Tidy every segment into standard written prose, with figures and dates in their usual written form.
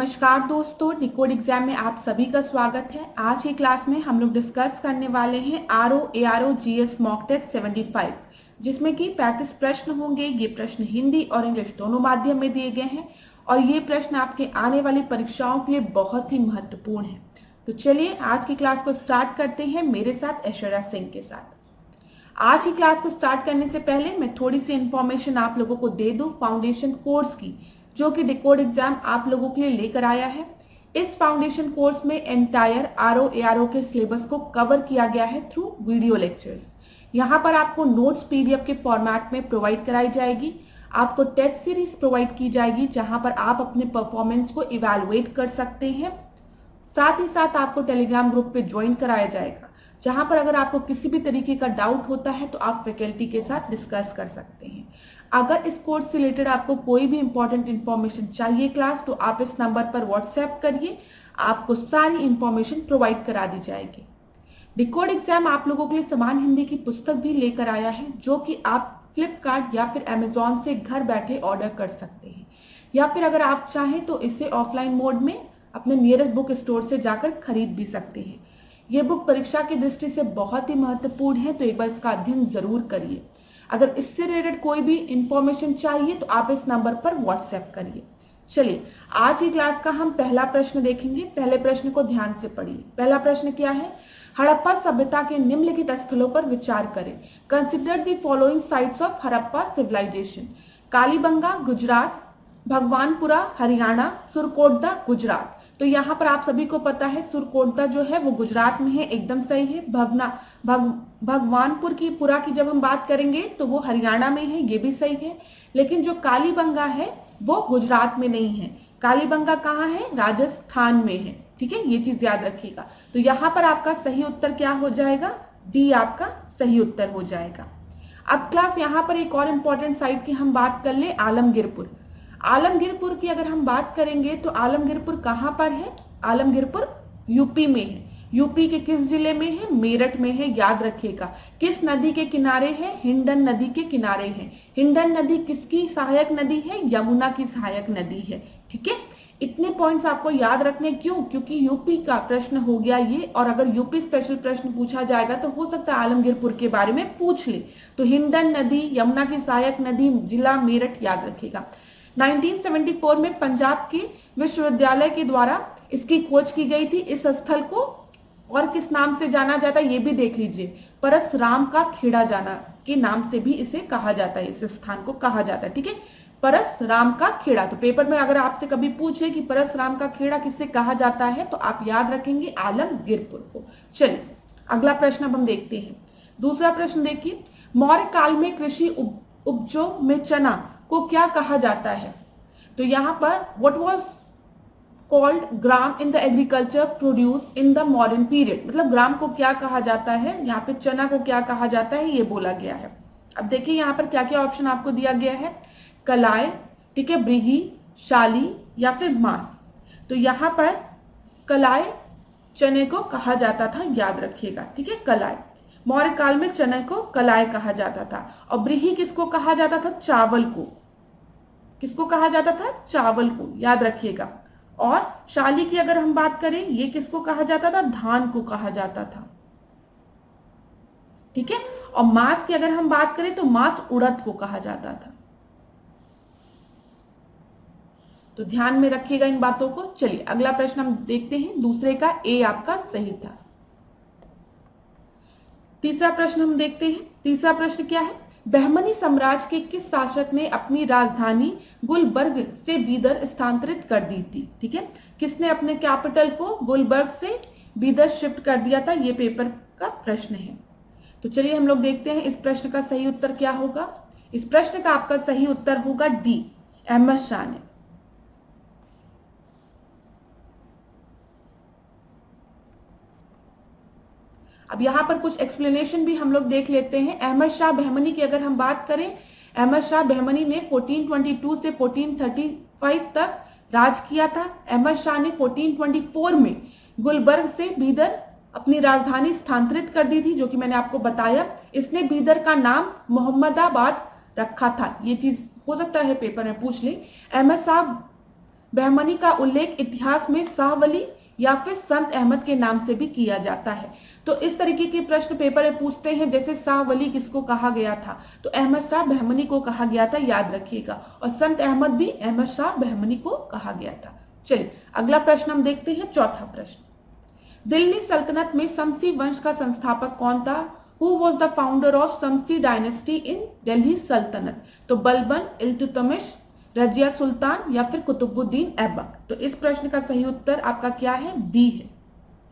नमस्कार दोस्तों, decode exam में आप सभी का स्वागत है। आज की क्लास में हम लोग डिस्कस करने वाले हैं RO ARO GS mock test 75, जिसमें कि 35 प्रश्न होंगे। ये प्रश्न हिंदी और इंग्लिश दोनों माध्यम में दिए गए हैं और ये प्रश्न आपके आने वाली परीक्षाओं के लिए बहुत ही महत्वपूर्ण है। तो चलिए आज की क्लास को स्टार्ट करते हैं मेरे साथ ऐश्वर्या सिंह के साथ। आज की क्लास को स्टार्ट करने से पहले मैं थोड़ी सी इंफॉर्मेशन आप लोगों को दे दूं फाउंडेशन कोर्स की, जो कि डिकोड एग्जाम आप लोगों के लिए लेकर आया है। इस फाउंडेशन कोर्स में एंटायर आरओ एआरओ के सिलेबस को कवर किया गया है थ्रू वीडियो लेक्चर्स। यहाँ पर आपको नोट्स पीडीएफ के फॉर्मेट में प्रोवाइड कराई जाएगी। आपको टेस्ट सीरीज प्रोवाइड की जाएगी जहां पर आप अपने परफॉर्मेंस को इवैल्यूएट कर सकते हैं। साथ ही साथ आपको टेलीग्राम ग्रुप पे ज्वाइन कराया जाएगा, जहां पर अगर आपको किसी भी तरीके का डाउट होता है तो आप फैकल्टी के साथ डिस्कस कर सकते हैं। अगर इस कोर्स से रिलेटेड आपको कोई भी इंपॉर्टेंट इंफॉर्मेशन चाहिए क्लास, तो आप इस नंबर पर व्हाट्सएप करिए, आपको सारी इंफॉर्मेशन प्रोवाइड करा दी जाएगी। डिकोड एग्जाम आप लोगों के लिए समान हिंदी की पुस्तक भी लेकर आया है, जो कि आप फ्लिपकार्ट या फिर अमेजॉन से घर बैठे ऑर्डर कर सकते हैं, या फिर अगर आप चाहें तो इसे ऑफलाइन मोड में अपने नियरेस्ट बुक स्टोर से जाकर खरीद भी सकते हैं। ये बुक परीक्षा की दृष्टि से बहुत ही महत्वपूर्ण है, तो एक बार इसका अध्ययन जरूर करिए। अगर इससे रिलेटेड कोई भी इंफॉर्मेशन चाहिए तो आप इस नंबर पर व्हाट्सएप करिए। चलिए आज की क्लास का हम पहला प्रश्न देखेंगे। पहले प्रश्न को ध्यान से पढ़िए। पहला प्रश्न क्या है? हड़प्पा सभ्यता के निम्नलिखित स्थलों पर विचार करें। Consider the following sites of Harappa civilisation. Kalibanga Gujarat, Bhagwanpura Haryana, Surkotada Gujarat. तो यहाँ पर आप सभी को पता है सुरकोटदा जो है वो गुजरात में है, एकदम सही है। भगवानपुर की पुरा की जब हम बात करेंगे तो वो हरियाणा में है, ये भी सही है। लेकिन जो कालीबंगा है वो गुजरात में नहीं है। कालीबंगा कहाँ है? राजस्थान में है। ठीक है, ये चीज याद रखिएगा। तो यहाँ पर आपका सही उत्तर क्या हो जाएगा? डी आपका सही उत्तर हो जाएगा। अब क्लास यहाँ पर एक और इंपॉर्टेंट साइट की हम बात कर ले, आलमगीरपुर। आलमगीरपुर की अगर हम बात करेंगे तो आलमगीरपुर कहां पर है? आलमगीरपुर यूपी में है। यूपी के किस जिले में है? मेरठ में है, याद रखिएगा। किस नदी के किनारे है? हिंडन नदी के किनारे है। हिंडन नदी किसकी सहायक नदी है? यमुना की सहायक नदी है। ठीक है, इतने पॉइंट्स आपको याद रखने। क्यों? क्योंकि यूपी का प्रश्न हो गया ये, और अगर यूपी स्पेशल प्रश्न पूछा जाएगा तो हो सकता है आलमगीरपुर के बारे में पूछ ले। तो हिंडन नदी, यमुना की सहायक नदी, जिला मेरठ, याद रखिएगा। 1974 में पंजाब के विश्वविद्यालय के द्वारा इसकी खोज की गई थी। इस स्थल को और किस नाम से जाना जाता है ये भी देख लीजिए। परसराम का खेड़ा जाना के नाम से भी इसे कहा जाता है, इस स्थान को कहा जाता है। ठीक है, परसराम का खेड़ा। तो पेपर में अगर आपसे कभी पूछे कि परसराम का खेड़ा किससे कहा जाता है तो आप याद रखेंगे आलमगीरपुर को। चलिए अगला प्रश्न अब हम देखते हैं। दूसरा प्रश्न देखिए, मौर्य काल में कृषि उपजों में चना को क्या कहा जाता है? तो यहां पर what was called gram in the agriculture produce in the modern period, मतलब ग्राम को क्या कहा जाता है, यहाँ पे चना को क्या कहा जाता है ये बोला गया है। अब देखिए यहाँ पर क्या क्या ऑप्शन आपको दिया गया है। कलाय, ठीक है, ब्रीही, शाली या फिर मास। तो यहाँ पर कलाय चने को कहा जाता था, याद रखिएगा। ठीक है, कलाय। मौर्य काल में चने को कलाय कहा जाता था। और ब्रीही किसको कहा जाता था? चावल को। किसको कहा जाता था? चावल को, याद रखिएगा। और शाली की अगर हम बात करें, ये किसको कहा जाता था? धान को कहा जाता था। ठीक है, और मास की अगर हम बात करें तो मास उड़द को कहा जाता था। तो ध्यान में रखिएगा इन बातों को। चलिए अगला प्रश्न हम देखते हैं। दूसरे का ए आपका सही था। तीसरा प्रश्न हम देखते हैं। तीसरा प्रश्न क्या है? बहमनी साम्राज्य के किस शासक ने अपनी राजधानी गुलबर्ग से बीदर स्थानांतरित कर दी थी? ठीक है, किसने अपने कैपिटल को गुलबर्ग से बीदर शिफ्ट कर दिया था? ये पेपर का प्रश्न है। तो चलिए हम लोग देखते हैं इस प्रश्न का सही उत्तर क्या होगा। इस प्रश्न का आपका सही उत्तर होगा डी, अहमद शाह ने। अब यहाँ पर कुछ एक्सप्लेनेशन भी हम लोग देख लेते हैं। अहमद शाह बहमनी की अगर हम बात करें, अहमद शाह बहमनी ने 1422 से 1435 तक राज किया था। अहमद शाह ने 1424 में गुलबर्ग से बीदर अपनी राजधानी स्थानांतरित कर दी थी, जो कि मैंने आपको बताया। इसने बीदर का नाम मोहम्मदाबाद रखा था। ये चीज हो सकता है पेपर में पूछ ले। अहमद शाह बहमनी का उल्लेख इतिहास में शाह वली या फिर संत अहमद के नाम से भी किया जाता है। तो इस तरीके के प्रश्न पेपर में पूछते हैं, जैसे शाह वली किसको कहा गया था, तो अहमद शाह बहमनी को कहा गया था, याद रखिएगा। और संत अहमद भी अहमद शाह बहमनी को कहा गया था। चलिए अगला प्रश्न हम देखते हैं, चौथा प्रश्न। दिल्ली सल्तनत में शमसी वंश का संस्थापक कौन था? Who was the founder of Shamsi dynasty in Delhi सल्तनत? तो बलबन, इल्तुतमिश, रजिया सुल्तान या फिर कुतुबुद्दीन ऐबक। तो इस प्रश्न का सही उत्तर आपका क्या है? बी है।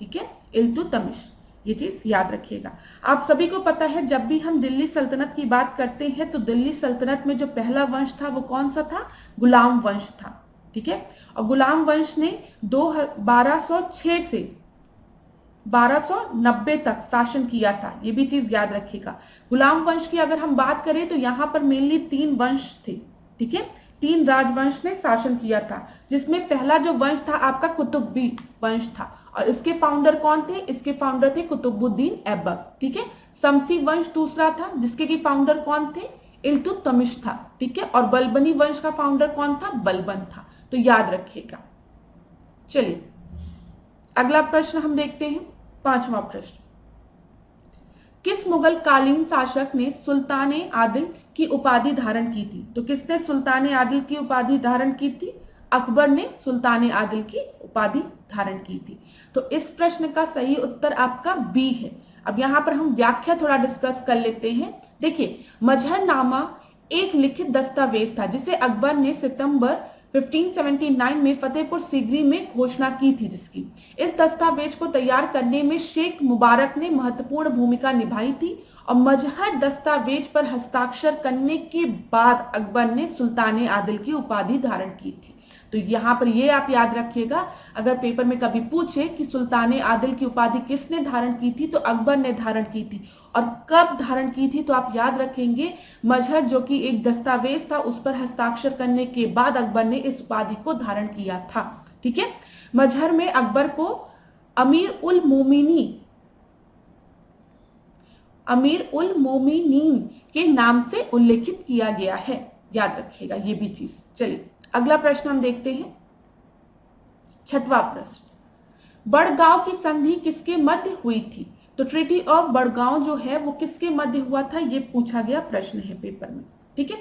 ठीक है, इल्तुतमिश। ये चीज याद रखिएगा। आप सभी को पता है जब भी हम दिल्ली सल्तनत की बात करते हैं तो दिल्ली सल्तनत में जो पहला वंश था वो कौन सा था? गुलाम वंश था। ठीक है, और गुलाम वंश ने 1206 से 1290 तक शासन किया था। ये भी चीज याद रखिएगा। गुलाम वंश की अगर हम बात करें तो यहाँ पर मेनली 3 वंश थे। ठीक है, 3 राजवंश ने शासन किया था, जिसमें पहला जो वंश था आपका कुतुबी वंश था, और इसके फाउंडर कौन थे? इसके फाउंडर थे कुतुबुद्दीन ऐबक। ठीक है, शमसी वंश दूसरा था, जिसके की फाउंडर कौन थे? इल्तुतमिश था। ठीक है, और बलबनी वंश का फाउंडर कौन था? बलबन था। तो याद रखिएगा। चलिए अगला प्रश्न हम देखते हैं, 5वां प्रश्न। किस मुगल कालीन शासक ने सुल्तान आदिल की उपाधि धारण की थी? तो किसने सुल्तान आदिल की उपाधि धारण की थी? अकबर ने सुल्तान आदिल की उपाधि धारण की थी। तो इस प्रश्न का सही उत्तर आपका बी है। अब यहां पर हम व्याख्या थोड़ा डिस्कस कर लेते हैं। देखिए, मजहरनामा एक लिखित दस्तावेज था जिसे अकबर ने सितंबर 1579 में फतेहपुर सीकरी में घोषणा की थी, जिसकी इस दस्तावेज को तैयार करने में शेख मुबारक ने महत्वपूर्ण भूमिका निभाई थी, और मजहर दस्तावेज पर हस्ताक्षर करने के बाद अकबर ने सुल्तान आदिल की उपाधि धारण की थी। तो यहाँ पर ये आप याद रखिएगा, अगर पेपर में कभी पूछे कि सुल्तान आदिल की उपाधि किसने धारण की थी, तो अकबर ने धारण की थी। और कब धारण की थी, तो आप याद रखेंगे मजहर जो कि एक दस्तावेज था उस पर हस्ताक्षर करने के बाद अकबर ने इस उपाधि को धारण किया था। ठीक है, मजहर में अकबर को अमीर उल मोमिनीन के नाम से उल्लेखित किया गया है। याद रखिएगा ये भी चीज। चलिए अगला प्रश्न हम देखते हैं, 6वां प्रश्न। बड़गांव की संधि किसके मध्य हुई थी? तो ट्रीटी ऑफ बड़गांव जो है वो किसके मध्य हुआ था, ये पूछा गया प्रश्न है पेपर में। ठीक है,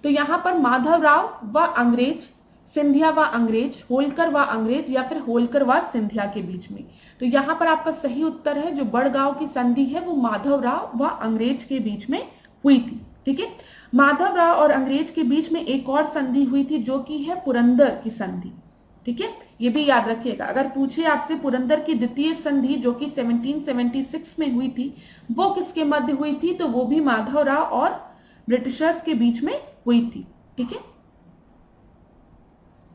तो यहां पर माधवराव व अंग्रेज, सिंधिया व अंग्रेज, होलकर व अंग्रेज या फिर होलकर व सिंधिया के बीच में। तो यहां पर आपका सही उत्तर है जो बड़गांव की संधि है वो माधवराव व अंग्रेज के बीच में हुई थी। ठीक है, माधवराव और अंग्रेज के बीच में एक और संधि हुई थी जो कि है पुरंदर की संधि। ठीक है, ये भी याद रखिएगा। अगर पूछे आपसे पुरंदर की द्वितीय संधि जो कि 1776 में हुई थी वो किसके मध्य हुई थी, तो वो भी माधवराव और ब्रिटिशर्स के बीच में हुई थी। ठीक है,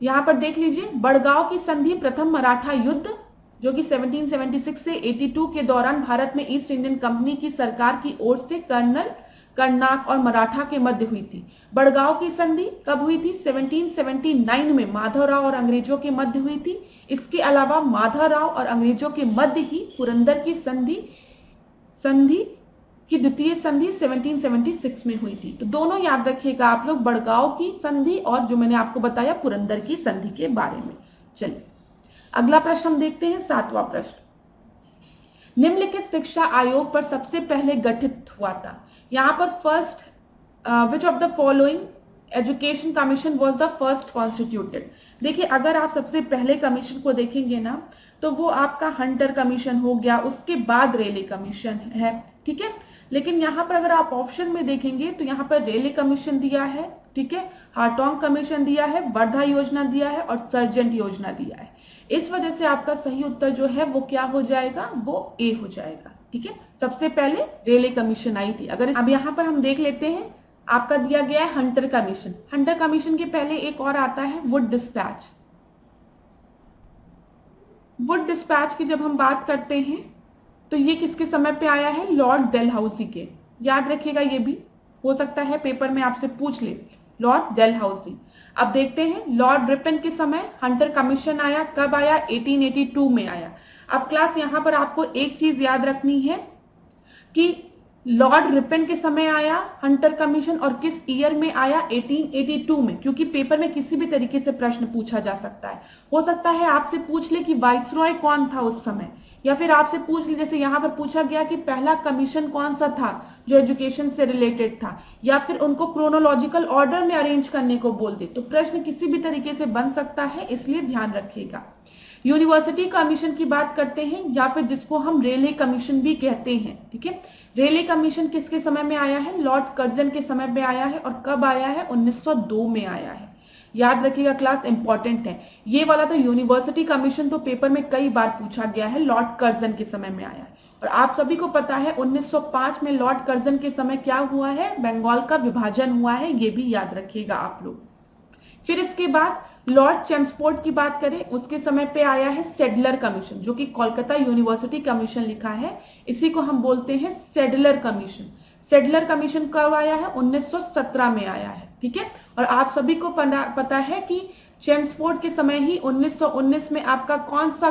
यहां पर देख लीजिए, बड़गांव की संधि प्रथम मराठा युद्ध जो कि 1776 से 82 के दौरान भारत में ईस्ट इंडियन कंपनी की सरकार की ओर से कर्नल कर्नाक और मराठा के मध्य हुई थी। बड़गांव की संधि कब हुई थी? 1779 में माधवराव और अंग्रेजों के मध्य हुई थी। इसके अलावा माधवराव और अंग्रेजों के मध्य ही पुरंदर की संधि की द्वितीय संधि 1776 में हुई थी। तो दोनों याद रखिएगा आप लोग, बड़गांव की संधि और जो मैंने आपको बताया पुरंदर की संधि के बारे में। चलिए अगला प्रश्न हम देखते हैं, 7वां प्रश्न। निम्नलिखित शिक्षा आयोग पर सबसे पहले गठित हुआ था। यहाँ पर first which of the following education commission was the first constituted. देखिए, अगर आप सबसे पहले कमीशन को देखेंगे ना तो वो आपका हंटर कमीशन हो गया, उसके बाद रेले कमीशन है। ठीक है, लेकिन यहाँ पर अगर आप ऑप्शन में देखेंगे तो यहाँ पर रेले कमीशन दिया है, ठीक है, हार्टोंग कमीशन दिया है, वर्धा योजना दिया है और सर्जेंट योजना दिया है। इस वजह से आपका सही उत्तर जो है वो क्या हो जाएगा, वो ए हो जाएगा। ठीक है, सबसे पहले रेले कमीशन आई थी। अगर अब यहाँ पर हम देख लेते हैं, आपका दिया गया है हंटर कमीशन। हंटर कमीशन के पहले एक और आता है वुड डिस्पैच। वुड डिस्पैच की जब हम बात करते हैं तो ये किसके समय पे आया है? लॉर्ड डेलहाउसी के। याद रखिएगा, ये भी हो सकता है पेपर में आपसे पूछ ले, लॉर्ड डेलहाउसी। अब देखते हैं, लॉर्ड रिपन के समय हंटर कमीशन आया। कब आया? 1882 में आया। अब क्लास यहाँ पर आपको एक चीज याद रखनी है कि लॉर्ड रिपन के समय आया हंटर कमीशन और किस ईयर में आया? 1882 में, क्योंकि पेपर में किसी भी तरीके से प्रश्न पूछा जा सकता है। हो सकता है आपसे पूछ ले कि वाइसरॉय कौन था उस समय, या फिर आपसे पूछ ले जैसे यहाँ पर पूछा गया कि पहला कमीशन कौन सा था जो एजुकेशन से रिलेटेड था, या फिर उनको क्रोनोलॉजिकल ऑर्डर में अरेंज करने को बोल दे, तो प्रश्न किसी भी तरीके से बन सकता है, इसलिए ध्यान रखिएगा। यूनिवर्सिटी कमीशन की बात करते हैं, या फिर जिसको हम रेले कमीशन भी कहते हैं, ठीक है। रेले कमीशन किसके समय में आया है? लॉर्ड कर्जन के समय में आया है, और कब आया है? 1902 में आया है। याद रखिएगा, क्लास इंपॉर्टेंट है ये वाला। तो यूनिवर्सिटी कमीशन तो पेपर में कई बार पूछा गया है, लॉर्ड कर्जन के समय में आया है। और आप सभी को पता है 1905 में लॉर्ड कर्जन के समय क्या हुआ है? बंगाल का विभाजन हुआ है, ये भी याद रखिएगा आप लोग। फिर इसके बाद लॉर्ड चेम्सफोर्ड की बात करें, उसके समय पे आया है सेडलर कमीशन, जो कि कोलकाता यूनिवर्सिटी कमीशन लिखा है, इसी को हम बोलते हैं सेडलर कमीशन। सेडलर कमीशन कब आया है? 1917 में आया है, ठीक है। और आप सभी को पता है कि चेम्सफोर्ड के समय ही 1919 में आपका कौन सा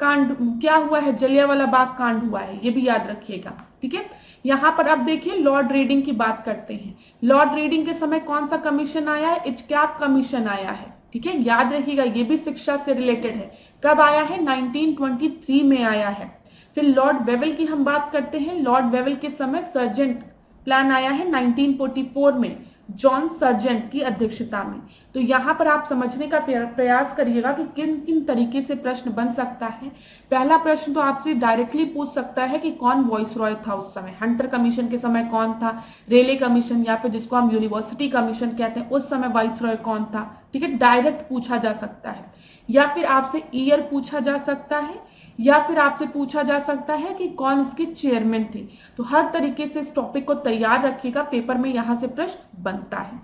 कांड क्या हुआ है? जलियांवाला बाग कांड हुआ है, ये भी याद रखिएगा, ठीक है। यहां पर अब देखिए लॉर्ड रीडिंग की बात करते हैं। लॉर्ड रीडिंग के समय कौन सा कमीशन आया है? इचकैप कमीशन आया है, ठीक है, याद रखिएगा, ये भी शिक्षा से रिलेटेड है। कब आया है? 1923 में आया है। फिर लॉर्ड वेवल की हम बात करते हैं। लॉर्ड वेवल के समय सर्जेंट प्लान आया है 1944 में, जॉन सर्जेंट की अध्यक्षता में। तो यहां पर आप समझने का प्रयास करिएगा कि किन किन तरीके से प्रश्न बन सकता है। पहला प्रश्न तो आपसे डायरेक्टली पूछ सकता है कि कौन वॉइसरॉय था उस समय, हंटर कमीशन के समय कौन था, रेले कमीशन या फिर जिसको हम यूनिवर्सिटी कमीशन कहते हैं उस समय वॉइसरॉय कौन था, ठीक है, डायरेक्ट पूछा जा सकता है। या फिर आपसे ईयर पूछा जा सकता है, या फिर आपसे पूछा जा सकता है कि कौन इसके चेयरमैन थे। तो हर तरीके से इस टॉपिक को तैयार रखिएगा, पेपर में यहां से प्रश्न बनता है।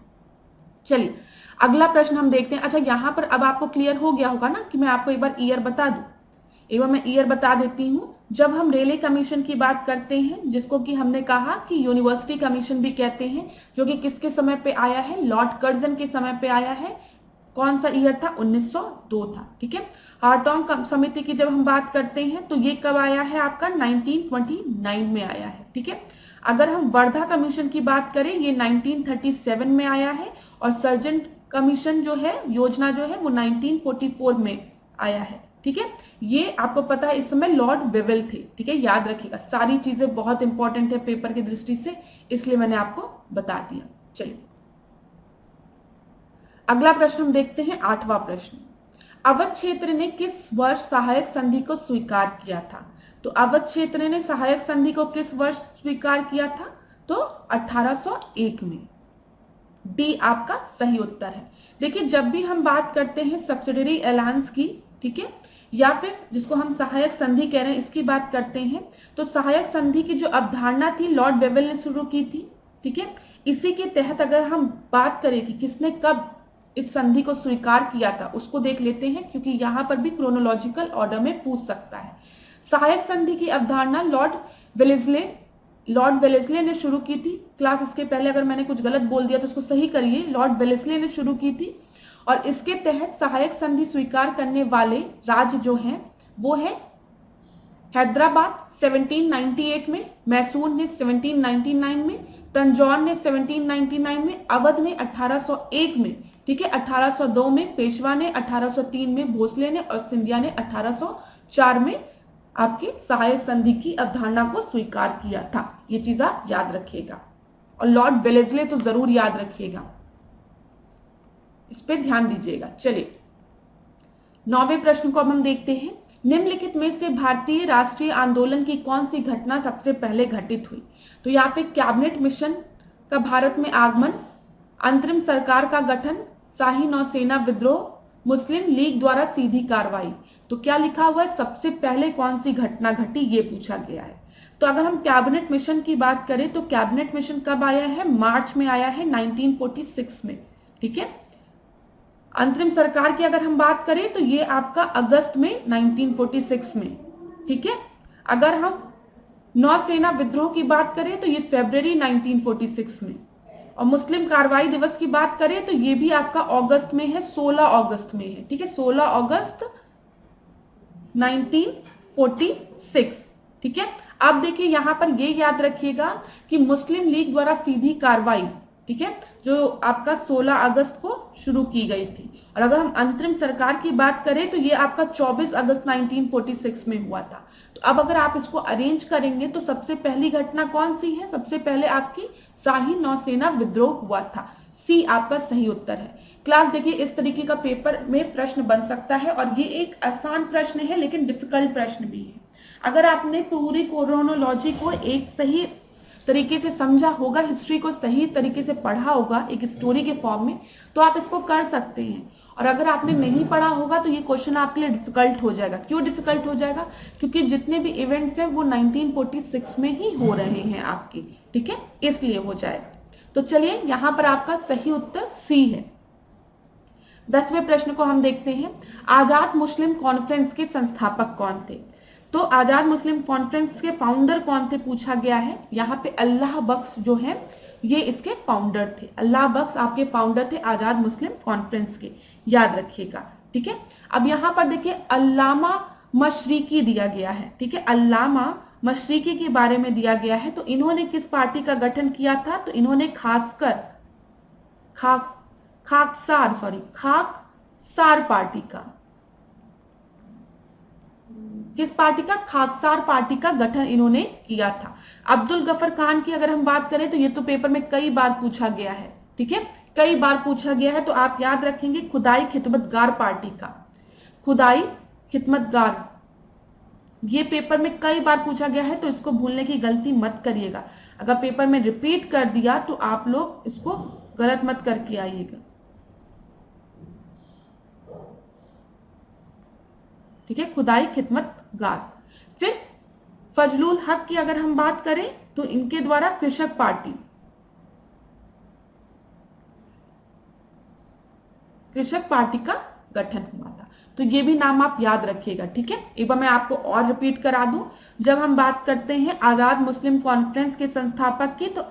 चलिए अगला प्रश्न हम देखते हैं। अच्छा, यहां पर अब आपको क्लियर हो गया होगा ना कि मैं आपको एक बार ईयर बता दूं। एक बार मैं ईयर बता देती हूं। जब हम रेले कमीशन की बात करते हैं, जिसको कि हमने कहा कि यूनिवर्सिटी कमीशन भी कहते हैं, जो कि किसके समय पे आया है? लॉर्ड कर्जन के समय पे आया है। कौन सा ईयर था? 1902 था, ठीक है। हार्टोंग समिति की जब हम बात करते हैं तो ये कब आया है? आपका 1929 में आया है, ठीक है। अगर हम वर्धा कमीशन की बात करें, ये 1937 में आया है, और सर्जेंट कमीशन जो है, योजना जो है, वो 1944 में आया है, ठीक है। ये आपको पता है इस समय लॉर्ड वेवल थे, ठीक है, याद रखिएगा, सारी चीजें बहुत इंपॉर्टेंट है पेपर की दृष्टि से, इसलिए मैंने आपको बता दिया। चलिए अगला प्रश्न हम देखते हैं, 8वां प्रश्न। अवध क्षेत्र ने किस वर्ष सहायक संधि को स्वीकार किया था? तो अवध क्षेत्र ने सहायक संधि को किस वर्ष स्वीकार किया था? तो 1801 में। डी आपका सही उत्तर है। देखिए, जब भी हम बात करते हैं सब्सिडरी अलायंस की, ठीक है, या फिर जिसको हम सहायक संधि कह रहे हैं, इसकी बात करते हैं, तो सहायक संधि की जो अवधारणा थी लॉर्ड वेवल ने शुरू की थी, ठीक है। इसी के तहत अगर हम बात करें कि किसने कब इस संधि को स्वीकार किया था, उसको देख लेते हैं, क्योंकि यहां पर भी क्रोनोलॉजिकल ऑर्डर में पूछ सकता है। सहायक संधि की अवधारणा लॉर्ड वेलेस्ले ने शुरू की थी। क्लास इसके पहले अगर मैंने कुछ गलत बोल दिया तो उसको सही करिए। लॉर्ड वेलेस्ले ने शुरू की थी, और इसके तहत सहायक संधि स्वीकार करने वाले राज्य जो हैं वो है हैदराबाद 1798 में, मैसूर ने 1799 में, तंजौर ने 1799 में, अवध ने 1801 में, ठीक है, 1802 में पेशवा ने, 1803 में भोसले ने, और सिंधिया ने 1804 में आपकी सहायक संधि की अवधारणा को स्वीकार किया था। ये चीज आप याद रखिएगा, और लॉर्ड वेलेस्ले तो जरूर याद रखिएगा, इस पे ध्यान दीजिएगा। चलिए 9वें प्रश्न को अब हम देखते हैं। निम्नलिखित में से भारतीय राष्ट्रीय आंदोलन की कौन सी घटना सबसे पहले घटित हुई? तो यहाँ पे कैबिनेट मिशन का भारत में आगमन, अंतरिम सरकार का गठन, शाही नौसेना विद्रोह, मुस्लिम लीग द्वारा सीधी कार्रवाई। तो क्या लिखा हुआ है, सबसे पहले कौन सी घटना घटी, ये पूछा गया है। तो अगर हम कैबिनेट मिशन की बात करें तो कैबिनेट मिशन कब आया है? मार्च में आया है, 1946 में, ठीक है। अंतरिम सरकार की अगर हम बात करें तो ये आपका अगस्त में 1946 में, ठीक है। अगर हम नौसेना विद्रोह की बात करें तो ये फरवरी 1946 में, और मुस्लिम कार्रवाई दिवस की बात करें तो ये भी आपका अगस्त में है, 16 अगस्त में है, ठीक है, 16 अगस्त 1946, ठीक है। अब देखिए यहाँ पर ये याद रखिएगा कि मुस्लिम लीग द्वारा सीधी कार्रवाई, ठीक है, जो आपका 16 अगस्त को शुरू की गई थी। और अगर हम अंतरिम सरकार की बात करें तो ये आपका 24 अगस्त 1946 में हुआ था। तो अब अगर आप इसको अरेंज करेंगे तो सबसे पहली घटना कौन सी है? सबसे पहले आपकी शाही नौसेना विद्रोह हुआ था। सी आपका सही उत्तर है। क्लास देखिए इस तरीके का पेपर में प्रश्न बन सकता है और ये एक आसान प्रश्न है लेकिन डिफिकल्ट प्रश्न भी है। अगर आपने पूरी क्रोनोलॉजी को एक सही तरीके से समझा होगा, हिस्ट्री को सही तरीके से पढ़ा होगा एक स्टोरी के फॉर्म में, तो आप इसको कर सकते हैं। और अगर आपने नहीं पढ़ा होगा तो ये क्वेश्चन आपके लिए डिफिकल्ट हो जाएगा। क्यों डिफिकल्ट हो जाएगा? क्योंकि जितने भी इवेंट्स हैं वो 1946 में ही हो रहे हैं आपके, ठीक है, इसलिए हो जाएगा। तो चलिए यहाँ पर आपका सही उत्तर सी है। 10वें प्रश्न को हम देखते हैं। आजाद मुस्लिम कॉन्फ्रेंस के संस्थापक कौन थे? तो आजाद मुस्लिम कॉन्फ्रेंस के फाउंडर कौन थे पूछा गया है। यहाँ पे अल्लाह बख्श जो है ये इसके फाउंडर थे। अल्लाह बख्श आपके फाउंडर थे आजाद मुस्लिम कॉन्फ्रेंस के, याद रखिएगा, ठीक है। अब यहाँ पर देखिए अल्लामा मशरिकी दिया गया है, ठीक है, अल्लामा मशरिकी के बारे में दिया गया है। तो इन्होंने किस पार्टी का गठन किया था? तो इन्होंने खाकसार पार्टी का, किस पार्टी का? खाकसार पार्टी का गठन इन्होंने किया था। अब्दुल गफर खान की अगर हम बात करें तो ये तो पेपर में कई बार पूछा गया है, ठीक है, कई बार पूछा गया है। तो आप याद रखेंगे खुदाई खिदमतगार पार्टी का, खुदाई खिदमतगार, ये पेपर में कई बार पूछा गया है तो इसको भूलने की गलती मत करिएगा। अगर पेपर में रिपीट कर दिया तो आप लोग इसको गलत मत करके आइएगा, ठीक है, खुदाई खिदमतगार। फिर फजलुल हक की अगर हम बात करें तो इनके द्वारा कृषक पार्टी, कृषक पार्टी का गठन हुआ था। तो ये भी नाम आप याद रखिएगा, ठीक है। एक बार मैं आपको और रिपीट करा दूं। जब हम बात करते हैं आजाद मुस्लिम कॉन्फ्रेंस के संस्थापक की तो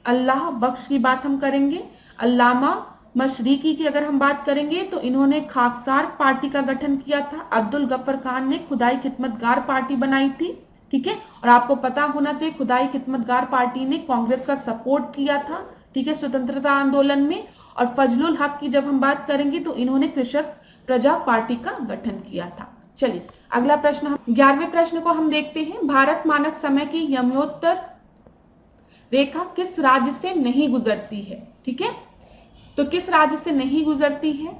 अल्लाह बख्श की बात हम करेंगे। अल्लामा मशरिकी की अगर हम बात करेंगे तो इन्होंने खाकसार पार्टी का गठन किया था। अब्दुल गफ्फर खान ने खुदाई खिदमतगार पार्टी बनाई थी, ठीक है। और आपको पता होना चाहिए खुदाई खिदमतगार पार्टी ने कांग्रेस का सपोर्ट किया था, ठीक है, स्वतंत्रता आंदोलन में। और फजलुल हक की जब हम बात करेंगे तो इन्होंने कृषक प्रजा पार्टी का गठन किया था। चलिए अगला प्रश्न, हम 11वें प्रश्न को हम देखते हैं। भारत मानक समय की यमोत्तर रेखा किस राज्य से नहीं गुजरती है? ठीक है, तो किस राज्य से नहीं गुजरती है?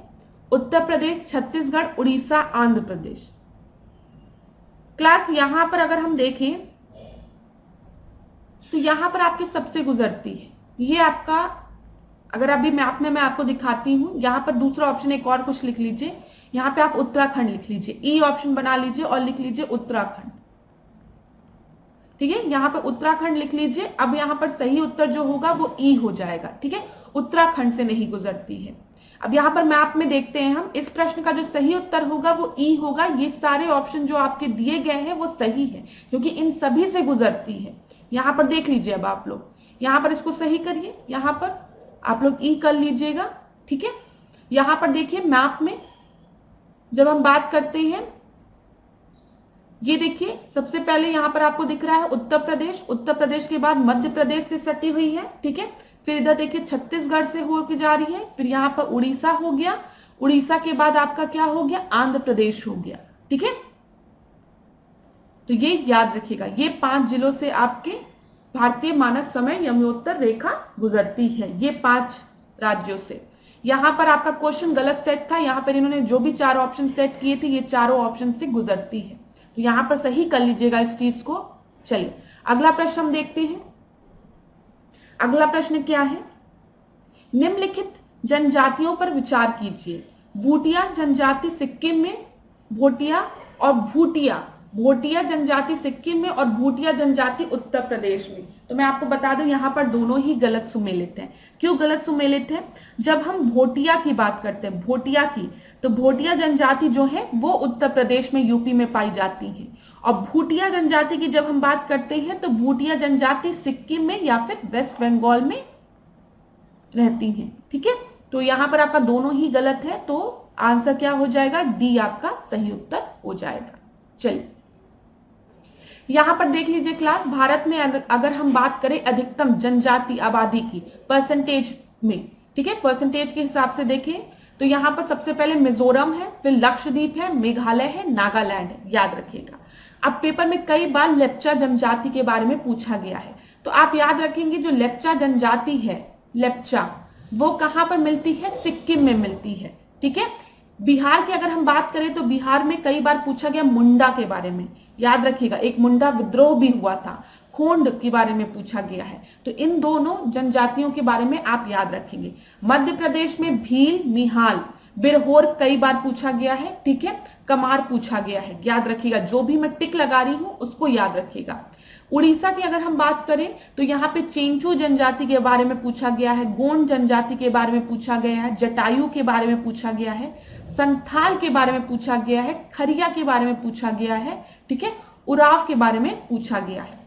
उत्तर प्रदेश, छत्तीसगढ़, उड़ीसा, आंध्र प्रदेश। क्लास यहां पर अगर हम देखें तो यहां पर आपके सबसे गुजरती है। ये आपका, अगर अभी मैप में मैं आपको दिखाती हूं, यहां पर दूसरा ऑप्शन एक और कुछ लिख लीजिए। यहां पे आप उत्तराखंड लिख लीजिए, ई ऑप्शन बना लीजिए और लिख लीजिए उत्तराखंड, ठीक है। यहां पर उत्तराखंड लिख लीजिए। अब यहां पर सही उत्तर जो होगा वो ई हो जाएगा, ठीक है, उत्तराखंड से नहीं गुजरती है। अब यहां पर मैप में देखते हैं हम, इस प्रश्न का जो सही उत्तर होगा वो ई होगा। ये सारे ऑप्शन जो आपके दिए गए हैं वो सही है क्योंकि इन सभी से गुजरती है। यहां पर देख लीजिए, अब आप लोग यहां पर इसको सही करिए, यहां पर आप लोग ई कर लीजिएगा, ठीक है। यहां पर देखिए मैप में जब हम बात करते हैं, ये देखिए सबसे पहले यहां पर आपको दिख रहा है उत्तर प्रदेश, उत्तर प्रदेश के बाद मध्य प्रदेश से सटी हुई है, ठीक है। फिर इधर देखिए छत्तीसगढ़ से होकर जा रही है, फिर यहां पर उड़ीसा हो गया, उड़ीसा के बाद आपका क्या हो गया? आंध्र प्रदेश हो गया, ठीक है। तो ये याद रखिएगा, ये 5 जिलों से आपके भारतीय मानक समय यमोत्तर रेखा गुजरती है, ये 5 राज्यों से। यहां पर आपका क्वेश्चन गलत सेट था, यहां पर इन्होंने जो भी 4 ऑप्शन सेट किए थे ये चारों ऑप्शन से गुजरती है, तो यहां पर सही कर लीजिएगा इस चीज को। चलिए अगला प्रश्न हम देखते हैं। अगला प्रश्न क्या है? निम्नलिखित जनजातियों पर विचार कीजिए। भूटिया जनजाति सिक्किम में, भोटिया और भूटिया, भोटिया जनजाति सिक्किम में और भूटिया जनजाति उत्तर प्रदेश में। तो मैं आपको बता दूं यहां पर दोनों ही गलत सुमेलित हैं। क्यों गलत सुमेलित है? जब हम भोटिया की बात करते हैं, भोटिया की, तो भोटिया जनजाति जो है वो उत्तर प्रदेश में, यूपी में पाई जाती है। और भूटिया जनजाति की जब हम बात करते हैं तो भूटिया जनजाति सिक्किम में या फिर वेस्ट बंगाल में रहती है, ठीक है। तो यहां पर आपका दोनों ही गलत है, तो आंसर क्या हो जाएगा? डी आपका सही उत्तर हो जाएगा। चलिए यहाँ पर देख लीजिए क्लास, भारत में अगर हम बात करें अधिकतम जनजाति आबादी की परसेंटेज में, ठीक है, परसेंटेज के हिसाब से देखें तो यहाँ पर सबसे पहले मिजोरम है, फिर लक्षद्वीप है, मेघालय है, नागालैंड है, याद रखिएगा। अब पेपर में कई बार लेप्चा जनजाति के बारे में पूछा गया है, तो आप याद रखेंगे जो लेप्चा जनजाति है, लेप्चा, वो कहां पर मिलती है, सिक्किम में मिलती है, ठीक है। बिहार की अगर हम बात करें तो बिहार में कई बार पूछा गया मुंडा के बारे में, याद रखिएगा, एक मुंडा विद्रोह भी हुआ था, खोंड के बारे में पूछा गया है, तो इन दोनों जनजातियों के बारे में आप याद रखेंगे। मध्य प्रदेश में भील, मिहाल, बिरहोर कई बार पूछा गया है, ठीक है, कमार पूछा गया है, याद रखिएगा, जो भी मैं टिक लगा रही हूं उसको याद रखिएगा। उड़ीसा की अगर हम बात करें तो यहाँ पे चेंचू जनजाति के बारे में पूछा गया है, गोंड जनजाति के बारे में पूछा गया है, जटायु के बारे में पूछा गया है, संथाल के बारे में पूछा गया है, खरिया के बारे में पूछा गया है, ठीक है, उराव के बारे में पूछा गया है।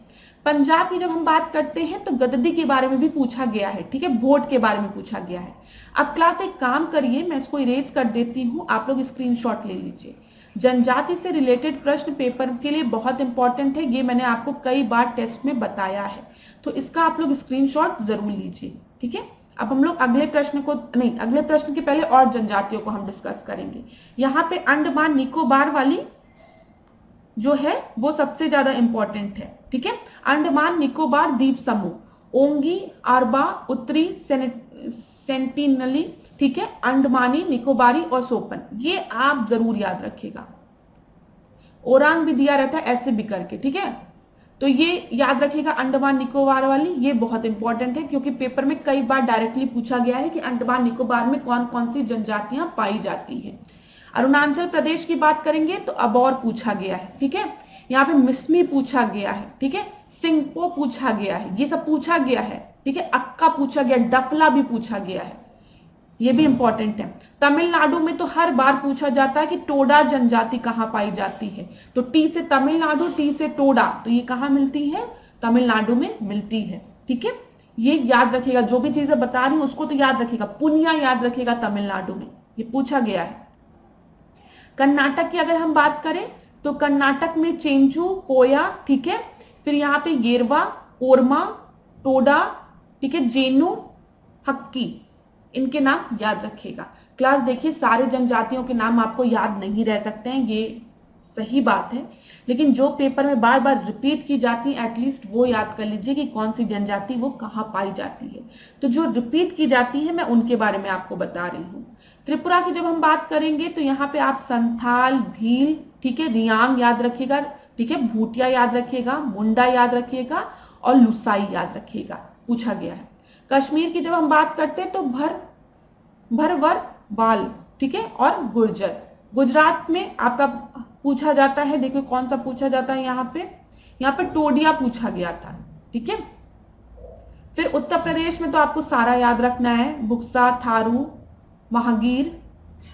पंजाब की जब हम बात करते हैं तो गद्दी के बारे में भी पूछा गया है, ठीक है, भोट के बारे में पूछा गया है। अब क्लास एक काम करिए, मैं इसको इरेज कर देती हूँ, आप लोग स्क्रीनशॉट ले लीजिए। जनजाति से रिलेटेड प्रश्न पेपर के लिए बहुत इंपॉर्टेंट है, ये मैंने आपको कई बार टेस्ट में बताया है, तो इसका आप लोग स्क्रीनशॉट जरूर लीजिए, ठीक है। अब हम लोग अगले प्रश्न को नहीं, अगले प्रश्न के पहले और जनजातियों को हम डिस्कस करेंगे। यहाँ पे अंडमान निकोबार वाली जो है वो सबसे ज्यादा इंपॉर्टेंट है, ठीक है। अंडमान निकोबार द्वीप समूह, ओंगी, आरबा, उत्तरी सेंटिनली, ठीक है, अंडमानी, निकोबारी और सोपन, ये आप जरूर याद रखिएगा। ओरांग भी दिया रहता है ऐसे भी करके, ठीक है, तो ये याद रखिएगा। अंडमान निकोबार वाली ये बहुत इंपॉर्टेंट है क्योंकि पेपर में कई बार डायरेक्टली पूछा गया है कि अंडमान निकोबार में कौन कौन सी जनजातियां पाई जाती हैं। अरुणाचल प्रदेश की बात करेंगे तो अबोर पूछा गया है, ठीक है, यहाँ पे मिसमी पूछा गया है, ठीक है, सिंगपो पूछा गया है, ये सब पूछा गया है, ठीक है, अक्का पूछा गया, डफला भी पूछा गया है, ये भी इंपॉर्टेंट है। तमिलनाडु में तो हर बार पूछा जाता है कि टोडा जनजाति कहाँ पाई जाती है, तो टी से तमिलनाडु, टी से टोडा, तो ये कहाँ मिलती है, तमिलनाडु में मिलती है, ठीक है, ये याद रखिएगा। जो भी चीजें बता रही हूं उसको तो याद रखिएगा। पुनिया याद रखिएगा, तमिलनाडु में ये पूछा गया है। कर्नाटक की अगर हम बात करें तो कर्नाटक में चेंचू, कोया, ठीक है, फिर यहाँ पे येरवा, कोरमा, टोडा, ठीक है, जेनु, हक्की, इनके नाम याद रखिएगा। क्लास देखिए, सारे जनजातियों के नाम आपको याद नहीं रह सकते हैं, ये सही बात है, लेकिन जो पेपर में बार बार रिपीट की जाती है एटलीस्ट वो याद कर लीजिए कि कौन सी जनजाति वो कहाँ पाई जाती है। तो जो रिपीट की जाती है मैं उनके बारे में आपको बता रही हूँ। त्रिपुरा की जब हम बात करेंगे तो यहाँ पे आप संथाल, भील, ठीक है, रियांग याद रखिएगा, ठीक है, भूटिया याद रखिएगा, मुंडा याद रखिएगा और लुसाई याद रखिएगा, पूछा गया है। कश्मीर की जब हम बात करते हैं तो भरवर बाल, ठीक है, और गुर्जर। गुजरात में आपका पूछा जाता है, देखो कौन सा पूछा जाता है, यहाँ पे टोडिया पूछा गया था, ठीक है। फिर उत्तर प्रदेश में तो आपको सारा याद रखना है, बुक्सा, थारू, महागीर,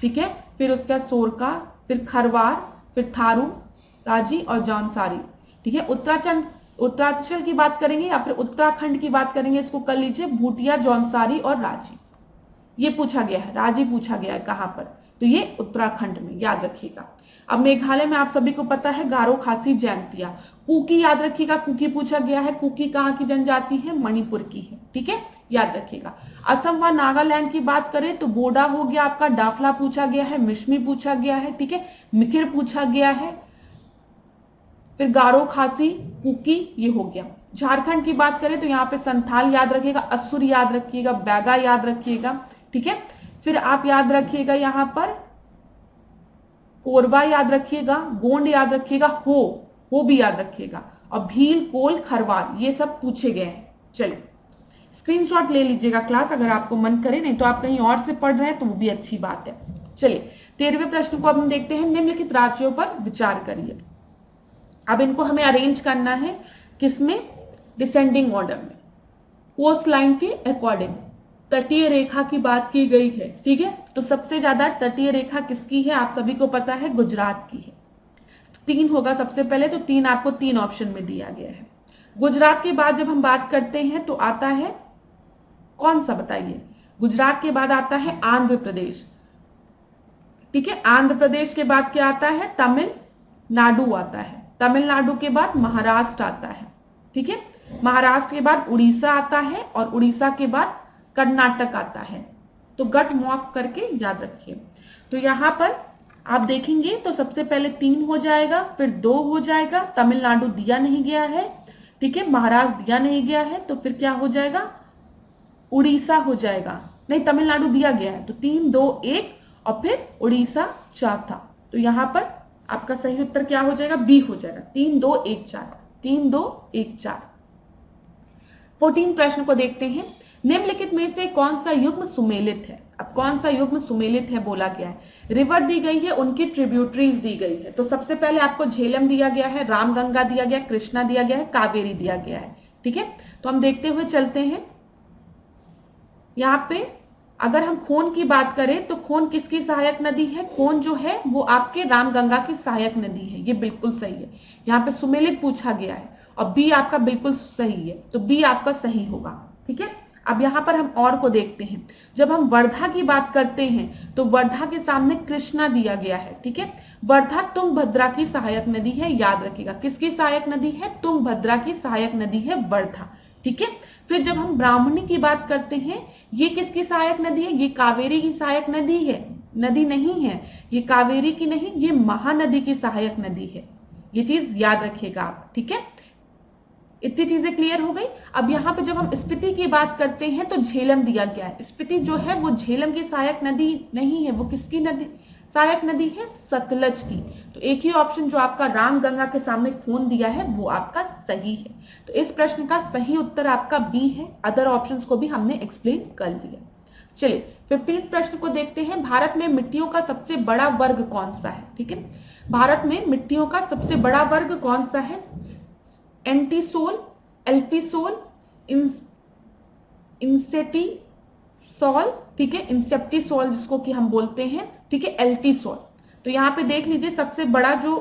ठीक है, फिर उसका सोरका, फिर खरवार, फिर थारू, राजी और जौनसारी, ठीक है। उत्तरांचल की बात करेंगे या फिर उत्तराखंड की बात करेंगे, इसको कर लीजिए, भूटिया, जौनसारी और राजी, ये पूछा गया है। राजी पूछा गया है कहां पर, तो ये उत्तराखंड में, याद रखिएगा। अब मेघालय में आप सभी को पता है गारो, खासी, जैंतिया। कुकी याद रखिएगा, कुकी पूछा गया है, कुकी कहाँ की जनजाति है, मणिपुर की है, ठीक है, याद रखिएगा। असम व नागालैंड की बात करें तो बोडा हो गया आपका, डाफला पूछा गया है, मिश्मी पूछा गया है, ठीक है, मिकिर पूछा गया है, फिर गारो, खासी, कुकी, ये हो गया। झारखंड की बात करें तो यहाँ पे संथाल याद रखिएगा, असुर याद रखिएगा, बैगा याद रखिएगा, ठीक है। फिर आप याद रखिएगा यहाँ पर कोरबा याद रखिएगा, गोंड याद रखिएगा, हो भी याद रखिएगा, और भील, कोल, खरवार, ये सब पूछे गए हैं। चलिए स्क्रीनशॉट ले लीजिएगा क्लास, अगर आपको मन करे, नहीं तो आप कहीं और से पढ़ रहे हैं तो वो भी अच्छी बात है। चलिए 13वें प्रश्न को अब हम देखते हैं, निम्नलिखित राज्यों पर विचार करिए। अब इनको हमें अरेंज करना है किसमें, डिसेंडिंग ऑर्डर में, कोस्ट लाइन के अकॉर्डिंग। तटीय रेखा की बात की गई है, ठीक है, तो सबसे ज्यादा तटीय रेखा किसकी है, आप सभी को पता है, गुजरात की है। 3 होगा सबसे पहले, तो 3 आपको 3 ऑप्शन में दिया गया है। गुजरात के बाद जब हम बात करते हैं तो आता है कौन सा, बताइए, गुजरात के बाद आता है आंध्र प्रदेश, ठीक है, आंध्र प्रदेश के बाद क्या आता है, तमिलनाडु आता है, तमिलनाडु के बाद महाराष्ट्र आता है, ठीक है। महाराष्ट्र के बाद उड़ीसा आता है और उड़ीसा के बाद कर्नाटक आता है। तो गट मॉक करके याद रखिए। तो यहां पर आप देखेंगे तो सबसे पहले 3 हो जाएगा, फिर 2 हो जाएगा, तमिलनाडु दिया नहीं गया है, ठीक है, महाराष्ट्र दिया नहीं गया है, तो फिर क्या हो जाएगा, उड़ीसा हो जाएगा, नहीं तमिलनाडु दिया गया है, तो 3 2 1 और फिर उड़ीसा चौथा। तो यहां पर आपका सही उत्तर क्या हो जाएगा, बी हो जाएगा, 3 2 1 4, 3 2 1 4। 14 प्रश्न को देखते हैं। निम्नलिखित में से कौन सा युग्म सुमेलित है। अब कौन सा युग्म सुमेलित है बोला गया है। रिवर दी गई है, उनकी ट्रिब्यूटरीज दी गई है। तो सबसे पहले आपको झेलम दिया गया है, रामगंगा दिया गया, कृष्णा दिया गया है, कावेरी दिया गया है, ठीक है। तो हम देखते हुए चलते हैं। यहाँ पे अगर हम खोन की बात करें तो खोन किसकी सहायक नदी है, खोन जो है वो आपके रामगंगा की सहायक नदी है, ये बिल्कुल सही है। यहाँ पे सुमेलित पूछा गया है और बी आपका बिल्कुल सही है, तो बी आपका सही होगा, ठीक है। अब यहाँ पर हम और को देखते हैं। जब हम वर्धा की बात करते हैं तो वर्धा के सामने कृष्णा दिया गया है, ठीक है। वर्धा तुंगभद्रा की सहायक नदी है, याद रखिएगा। किसकी सहायक नदी है, तुंगभद्रा की सहायक नदी है वर्धा, ठीक है। फिर जब हम ब्राह्मणी की बात करते हैं, ये किसकी सहायक नदी है, ये कावेरी की सहायक नदी है, नदी नहीं है ये, कावेरी की नहीं, ये महानदी की सहायक नदी है, ये चीज याद रखिएगा आप, ठीक है। इतनी चीजें क्लियर हो गई। अब यहाँ पे जब हम स्पीति की बात करते हैं तो झेलम दिया गया है। स्पीति जो है वो झेलम की सहायक नदी नहीं है, वो किसकी नदी सहायक नदी है, सतलज की। तो एक ही ऑप्शन जो आपका रामगंगा के सामने खोन दिया है वो आपका सही है। तो इस प्रश्न का सही उत्तर आपका बी है। अदर ऑप्शंस को भी हमने एक्सप्लेन कर लिया। चलिए 15 प्रश्न को देखते हैं। भारत में मिट्टियों का सबसे बड़ा वर्ग कौन सा है, ठीक है। भारत में मिट्टियों का सबसे बड़ा वर्ग कौन सा है, एंटीसोल, एल्फीसोल, इंसेटिसोल, ठीक है, इंसेप्टिसोल जिसको कि हम बोलते हैं, ठीक है, एल्टीसोल। तो यहाँ पे देख लीजिए सबसे बड़ा जो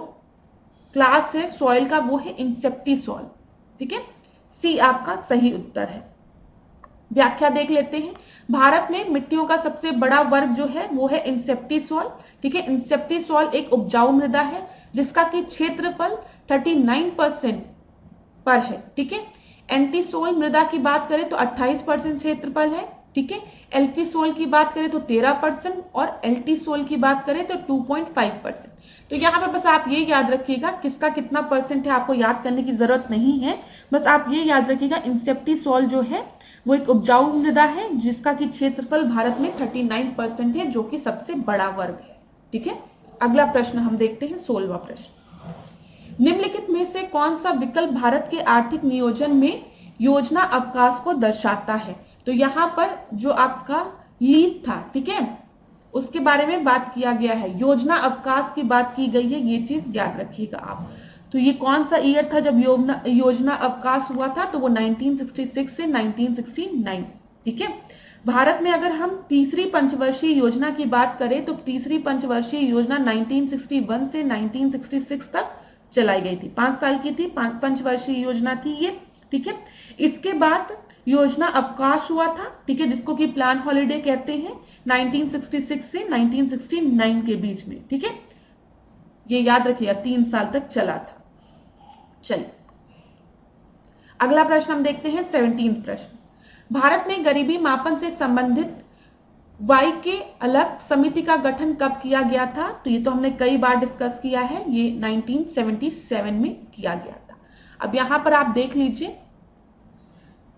क्लास है सॉइल का वो है इंसेप्टिसोल, ठीक है। सी आपका सही उत्तर है। व्याख्या देख लेते हैं। भारत में मिट्टियों का सबसे बड़ा वर्ग जो है वो है इंसेप्टिसोल, ठीक है। इंसेप्टिसोल एक उपजाऊ मृदा है जिसका कि क्षेत्रफल 39% पर है, ठीक है। एंटीसोल मृदा की बात करें तो 28% क्षेत्रफल है, ठीक है। एल्फीसोल की बात करें तो 13% और एल्टीसोल की बात करें तो 2.5%। तो यहाँ पे बस आप ये याद रखिएगा किसका कितना परसेंट है, आपको याद करने की जरूरत नहीं है। बस आप ये याद रखिएगा इंसेप्टिसोल जो है वो एक उपजाऊ मृदा है जिसका कि क्षेत्रफल भारत में 39% है, जो कि सबसे बड़ा वर्ग है, ठीक है। अगला प्रश्न हम देखते हैं, 16वां प्रश्न। निम्नलिखित में से कौन सा विकल्प भारत के आर्थिक नियोजन में योजना अवकाश को दर्शाता है। तो यहाँ पर जो आपका लीप था, ठीक है, उसके बारे में बात किया गया है, योजना अवकाश की बात की गई है, ये चीज याद रखिएगा आप। तो ये कौन सा ईयर था जब योजना अवकाश हुआ था, तो वो 1966 से 1969, ठीक है। भारत में अगर हम तीसरी पंचवर्षीय योजना की बात करें तो तीसरी पंचवर्षीय योजना 1961 से 1966 तक चलाई गई थी, 5 साल की थी, पंचवर्षीय योजना थी ये, ठीक है। इसके बाद योजना अवकाश हुआ था, ठीक है, जिसको कि प्लान हॉलिडे कहते हैं, 1966 से 1969 के बीच में, ठीक है। ये याद रखिएगा 3 साल तक चला था। चलिए अगला प्रश्न हम देखते हैं, 17 प्रश्न। भारत में गरीबी मापन से संबंधित वाई के अलग समिति का गठन कब किया गया था। तो ये तो हमने कई बार डिस्कस किया है, ये 1977 में किया गया था। अब यहां पर आप देख लीजिए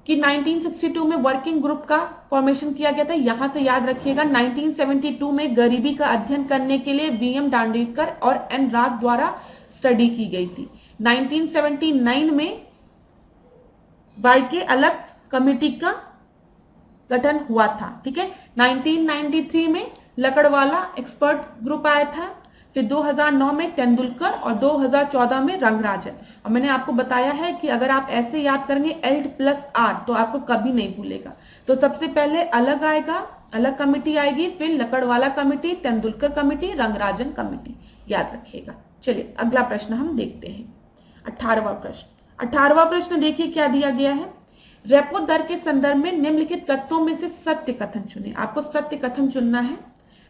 कि 1962 में वर्किंग ग्रुप का फॉर्मेशन किया गया था। यहां से याद रखिएगा 1972 में गरीबी का अध्ययन करने के लिए वीएम दांडेकर और एन राग द्वारा स्टडी की गई थी। 1979 में वाई के अलग कमेटी का गठन हुआ था, ठीक है। 1993 में लकड़वाला एक्सपर्ट ग्रुप आया था, फिर 2009 में तेंदुलकर और 2014 में रंगराजन। और मैंने आपको बताया है कि अगर आप ऐसे याद करेंगे L+R तो आपको कभी नहीं भूलेगा। तो सबसे पहले अलग आएगा, अलग कमेटी आएगी, फिर Lakdawala committee, Tendulkar committee, Rangarajan committee, याद रखिएगा। चलिए अगला प्रश्न हम देखते हैं, 18वां प्रश्न। 18वां प्रश्न देखिए क्या दिया गया है। रेपो दर के संदर्भ में निम्नलिखित तथ्यों में से सत्य कथन चुने। आपको सत्य कथन चुनना है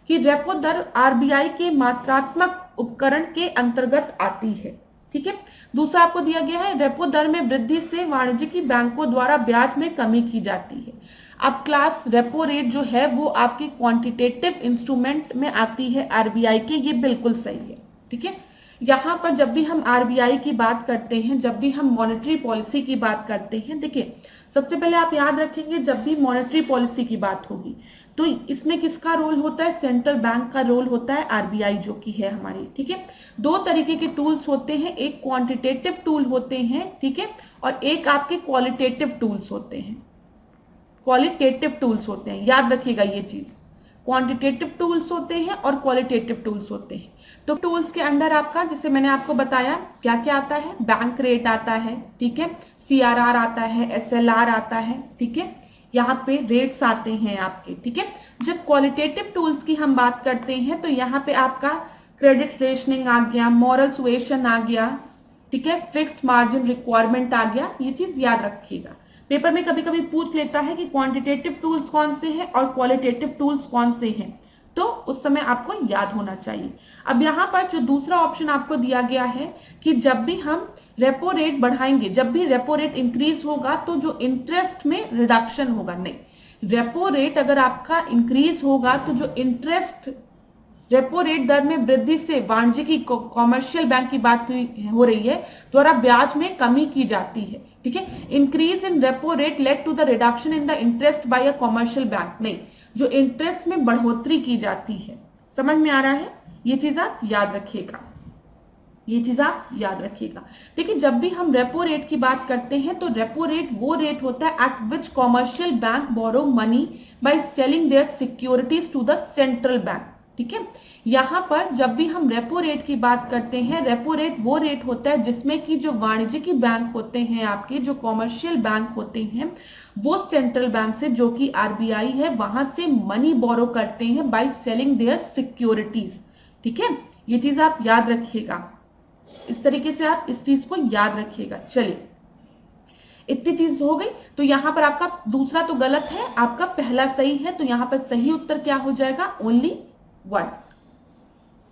कि रेपो दर आरबीआई के मात्रात्मक उपकरण के अंतर्गत आती है, ठीक है। दूसरा आपको दिया गया है रेपो दर में वृद्धि से वाणिज्यिक बैंकों द्वारा ब्याज में कमी की जाती है। अब क्लास रेपो रेट जो है वो आपकी क्वांटिटेटिव इंस्ट्रूमेंट में आती है आरबीआई के, ये बिल्कुल सही है। ठीक है, यहाँ पर जब भी हम आरबीआई की बात करते हैं, जब भी हम मॉनेटरी पॉलिसी की बात करते हैं, देखिए सबसे पहले आप याद रखेंगे जब भी मॉनेटरी पॉलिसी की बात होगी तो इसमें किसका रोल होता है, सेंट्रल बैंक का रोल होता है, आरबीआई जो की है हमारी। ठीक है, दो तरीके के टूल्स होते हैं, एक क्वांटिटेटिव टूल होते हैं, ठीक है, और एक आपके क्वालिटेटिव टूल्स होते हैं। क्वालिटेटिव टूल्स होते हैं, याद रखिएगा ये चीज, क्वांटिटेटिव टूल्स होते हैं और क्वालिटेटिव टूल्स होते हैं। तो टूल्स के अंदर आपका, जैसे मैंने आपको बताया क्या क्या आता है, बैंक रेट आता है, ठीक है, सीआरआर आता है, एसएलआर आता है, ठीक है, यहाँ पे रेट्स आते हैं आपके। ठीक है, जब क्वालिटेटिव टूल्स की हम बात करते हैं तो यहाँ पे आपका क्रेडिट रेशनिंग आ गया, मॉरल सुएशन आ गया, ठीक है, फिक्स्ड मार्जिन रिक्वायरमेंट आ गया। ये चीज याद रखिएगा, पेपर में कभी कभी पूछ लेता है कि क्वांटिटेटिव टूल्स कौन से हैं और क्वालिटेटिव टूल्स कौन से हैं, तो उस समय आपको याद होना चाहिए। अब यहाँ पर जो दूसरा ऑप्शन आपको दिया गया है कि जब भी हम रेपो रेट बढ़ाएंगे, जब भी रेपो रेट इंक्रीज होगा तो जो इंटरेस्ट में रिडक्शन होगा, नहीं, रेपो रेट अगर आपका इंक्रीज होगा तो जो इंटरेस्ट, रेपो रेट दर में वृद्धि से वाणिज्यिक कॉमर्शियल बैंक की बात हो रही है, द्वारा ब्याज में कमी की जाती है। ठीक है, increase in repo rate led to the reduction in the interest by a commercial bank, नहीं, जो इंटरेस्ट में बढ़ोतरी की जाती है। समझ में आ रहा है, ये चीज आप याद रखिएगा, ये चीज आप याद रखिएगा। देखिए जब भी हम रेपो रेट की बात करते हैं तो रेपो रेट वो रेट होता है at which commercial bank borrow money by selling their securities to the central bank. ठीक है, यहाँ पर जब भी हम रेपो रेट की बात करते हैं, रेपो रेट वो रेट होता है जिसमें कि जो वाणिज्यिक बैंक होते हैं आपके, जो कॉमर्शियल बैंक होते हैं, वो सेंट्रल बैंक से, जो कि आरबीआई है, वहां से मनी बोरो करते हैं बाय सेलिंग देयर सिक्योरिटीज। ठीक है, ये चीज आप याद रखिएगा, इस तरीके से आप इस चीज को याद रखिएगा। चलिए इतनी चीज हो गई, तो यहाँ पर आपका दूसरा तो गलत है, आपका पहला सही है, तो यहाँ पर सही उत्तर क्या हो जाएगा, ओनली वन,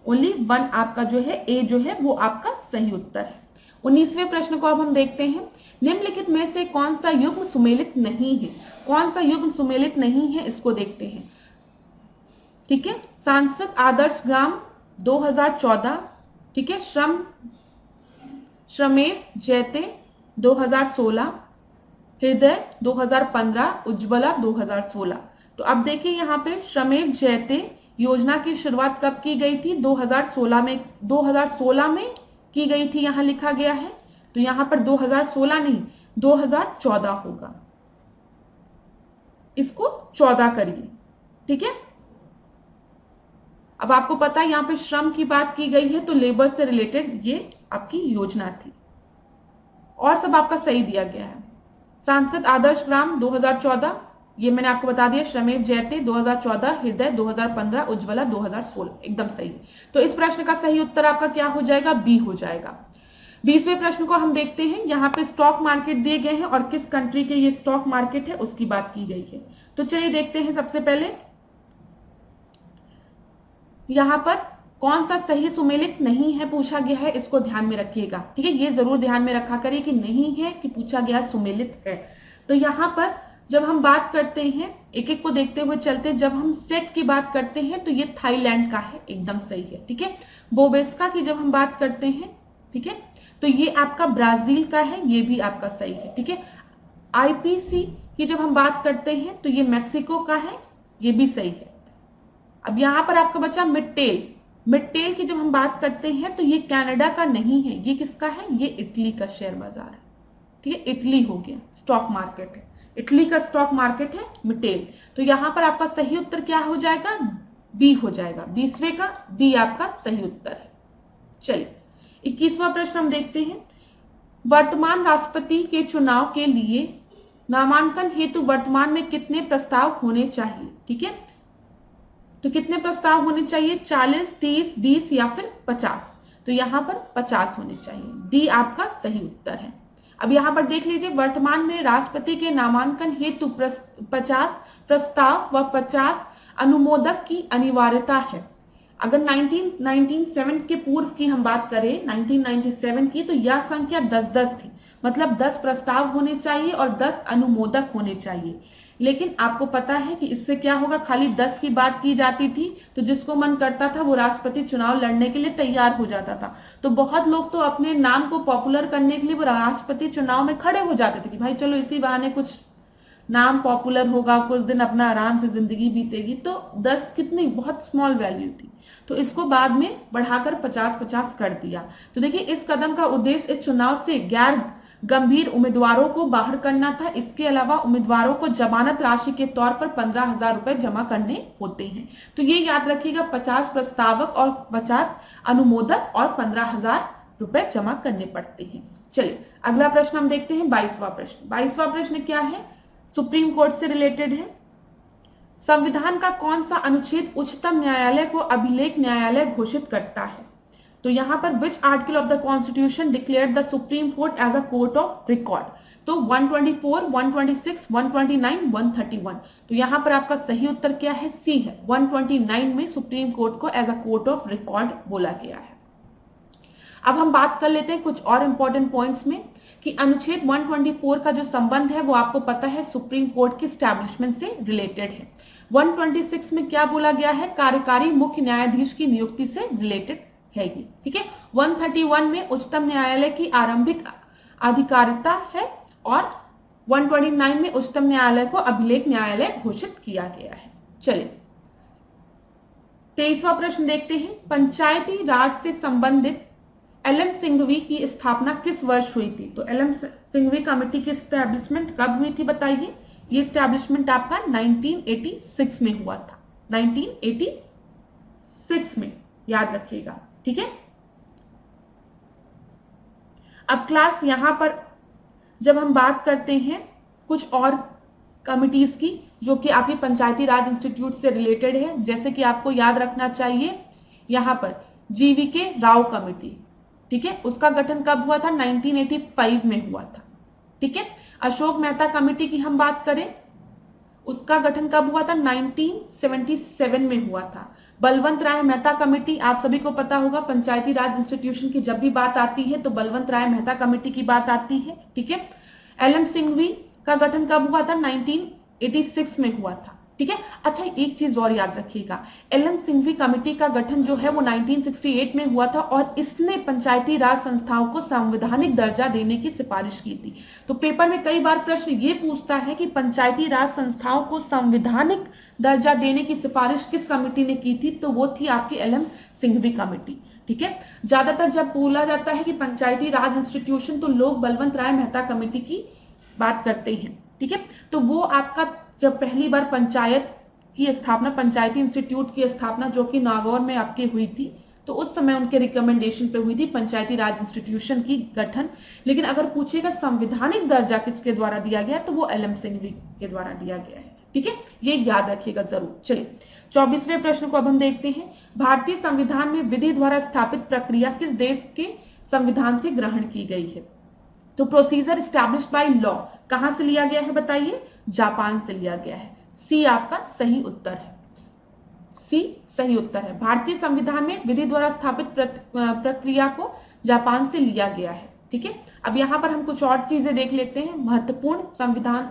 ओनली वन आपका जो है ए जो है वो आपका सही उत्तर है। 19वें प्रश्न को अब हम देखते हैं, निम्नलिखित में से कौन सा युग्म सुमेलित नहीं है, कौन सा युग्म सुमेलित नहीं है इसको देखते हैं। ठीक है, सांसद आदर्श ग्राम 2014, ठीक है, श्रमेव जयते 2016, हृदय 2015, उज्ज्वला 2016। तो अब देखिए यहाँ पे श्रमेव जयते योजना की शुरुआत कब की गई थी, 2016 में, 2016 में की गई थी, यहां लिखा गया है, तो यहां पर 2016 नहीं 2014 होगा, इसको 14 करिए। ठीक है, अब आपको पता है यहां पे श्रम की बात की गई है तो लेबर से रिलेटेड ये आपकी योजना थी, और सब आपका सही दिया गया है। सांसद आदर्श ग्राम 2014 ये मैंने आपको बता दिया, श्रमेव जयते 2014, हृदय 2015, उज्ज्वला 2016, एकदम सही। तो इस प्रश्न का सही उत्तर आपका क्या हो जाएगा, बी हो जाएगा। 20वें प्रश्न को हम देखते हैं, यहाँ पे स्टॉक मार्केट दिए गए हैं और किस कंट्री के ये स्टॉक मार्केट है उसकी बात की गई है। तो चलिए देखते हैं, सबसे पहले यहाँ पर कौन सा सही सुमेलित नहीं है पूछा गया है, इसको ध्यान में रखिएगा। ठीक है, ये जरूर ध्यान में रखा करिए कि नहीं है कि पूछा गया सुमेलित है। तो यहाँ पर जब हम बात करते हैं, एक एक को देखते हुए चलते हैं, जब हम सेट की बात करते हैं तो ये थाईलैंड का है, एकदम सही है। ठीक है, बोवेस्का की जब हम बात करते हैं, ठीक है, तो ये आपका ब्राजील का है, ये भी आपका सही है। ठीक है, आईपीसी की जब हम बात करते हैं तो ये मैक्सिको का है, ये भी सही है। अब यहाँ पर आपका बचा मिडटेल, मिडटेल की जब हम बात करते हैं तो ये कनाडा का नहीं है, ये किसका है, ये इटली का शेयर बाजार है। ठीक है, इटली हो गया, स्टॉक मार्केट है, इटली का स्टॉक मार्केट है मिटेल। तो यहां पर आपका सही उत्तर क्या हो जाएगा, बी हो जाएगा, 20वें का बी आपका सही उत्तर है। चलिए 21वां प्रश्न हम देखते हैं, वर्तमान राष्ट्रपति के चुनाव के लिए नामांकन हेतु वर्तमान में कितने प्रस्ताव होने चाहिए। ठीक है, तो कितने प्रस्ताव होने चाहिए, 40, 30, 20 या फिर 50। तो यहां पर 50 होने चाहिए, डी आपका सही उत्तर है। अब यहाँ पर देख लीजिए, वर्तमान में राष्ट्रपति के नामांकन हेतु 50 प्रस्ताव व 50 अनुमोदक की अनिवार्यता है। अगर 1997 के पूर्व की हम बात करें 1997 की, तो यह संख्या 10-10 थी, मतलब 10 प्रस्ताव होने चाहिए और 10 अनुमोदक होने चाहिए। लेकिन आपको पता है कि इससे क्या होगा, खाली 10 की बात की जाती थी तो जिसको मन करता था वो राष्ट्रपति चुनाव लड़ने के लिए तैयार हो जाता था। तो बहुत लोग तो अपने नाम को पॉपुलर करने के लिए वो राष्ट्रपति चुनाव में खड़े हो जाते थे कि भाई चलो इसी बहाने कुछ नाम पॉपुलर होगा, कुछ दिन अपना आराम से जिंदगी बीतेगी। तो 10 कितनी बहुत स्मॉल वैल्यू थी, तो इसको बाद में बढ़ाकर 50-50 कर दिया। तो देखिए इस कदम का उद्देश्य इस चुनाव से गैर गंभीर उम्मीदवारों को बाहर करना था। इसके अलावा उम्मीदवारों को जमानत राशि के तौर पर 15,000 रुपए जमा करने होते हैं। तो ये याद रखिएगा, 50 प्रस्तावक और 50 अनुमोदक और 15,000 रुपए जमा करने पड़ते हैं। चलिए अगला प्रश्न हम देखते हैं, 22वां प्रश्न। 22वां प्रश्न क्या है, सुप्रीम कोर्ट से रिलेटेड है। संविधान का कौन सा अनुच्छेद उच्चतम न्यायालय को अभिलेख न्यायालय घोषित करता है? तो यहां पर which article of the constitution declared the supreme court as a court of record? तो 124, 126, 129, 131। तो यहां पर आपका सही उत्तर क्या है, सी है। 129 में सुप्रीम कोर्ट को as a court of record बोला गया है। अब हम बात कर लेते हैं कुछ और इंपॉर्टेंट पॉइंट्स में कि अनुच्छेद 124 का जो संबंध है वो आपको पता है सुप्रीम कोर्ट की स्टैब्लिशमेंट से रिलेटेड है। 126 में क्या बोला गया है, कार्यकारी मुख्य न्यायाधीश की नियुक्ति से रिलेटेड है ये, ठीक है। 131 में उच्चतम न्यायालय की आरंभिक अधिकारिता है और 129 में उच्चतम न्यायालय को अभिलेख न्यायालय घोषित किया गया है। चलिए 23वां प्रश्न देखते हैं, पंचायती राज से संबंधित एल.एम. सिंघवी की स्थापना किस वर्ष हुई थी? तो एल.एम. सिंघवी कमेटी की स्टैब्लिशमेंट कब हुई थी बताइए? ये स्टैब्लिशमेंट आपका 1986 में हुआ था, 1986 में, याद रखिएगा, ठीक है। अब क्लास यहां पर जब हम बात करते हैं कुछ और कमिटीज की जो कि आपकी पंचायती राज इंस्टीट्यूट से रिलेटेड है, जैसे कि आपको याद रखना चाहिए यहां पर जीवीके राव कमेटी, ठीक है, उसका गठन कब हुआ था? 1985 में हुआ था, ठीक है। अशोक मेहता कमेटी की हम बात करें, उसका गठन कब हुआ था? 1977 में हुआ था। बलवंत राय मेहता कमेटी, आप सभी को पता होगा पंचायती राज इंस्टीट्यूशन की जब भी बात आती है तो बलवंत राय मेहता कमेटी की बात आती है, ठीक है। एल.एम. सिंघवी का गठन कब हुआ था? 1986 में हुआ था, ठीक है। अच्छा एक चीज और याद रखिएगा, एल.एम. सिंघवी कमेटी का गठन जो है वो 1968 में हुआ था और इसने पंचायती राज संस्थाओं को संवैधानिक दर्जा देने की सिफारिश की थी। तो पेपर में कई बार प्रश्न ये पूछता है कि पंचायती राज संस्थाओं को संवैधानिक दर्जा देने की सिफारिश किस कमेटी ने की थी? तो वो थी आपकी एल.एम. सिंघवी कमेटी, ठीक है। ज्यादातर जब बोला जाता है कि पंचायती राज इंस्टीट्यूशन तो लोग बलवंत राय मेहता कमेटी की बात करते हैं, ठीक है। तो वो आपका जब पहली बार पंचायत की स्थापना, पंचायती इंस्टीट्यूट की स्थापना जो कि नागौर में आपकी हुई थी, तो उस समय उनके रिकमेंडेशन पे हुई थी पंचायती राज इंस्टीट्यूशन की गठन। लेकिन अगर पूछेगा संवैधानिक दर्जा किसके द्वारा दिया गया तो वो एल.एम. सिंघवी के द्वारा दिया गया है, ठीक है, ये याद रखिएगा जरूर। चलिए 24वें प्रश्न को अब हम देखते हैं, भारतीय संविधान में विधि द्वारा स्थापित प्रक्रिया किस देश के संविधान से ग्रहण की गई है? तो प्रोसीजर एस्टैब्लिश्ड बाय लॉ कहां से लिया गया है बताइए? जापान से लिया गया है। सी आपका सही उत्तर है, सी सही उत्तर है। भारतीय संविधान में विधि द्वारा स्थापित प्रक्रिया को जापान से लिया गया है, ठीक है। अब यहां पर हम कुछ और चीजें देख लेते हैं, महत्वपूर्ण संविधान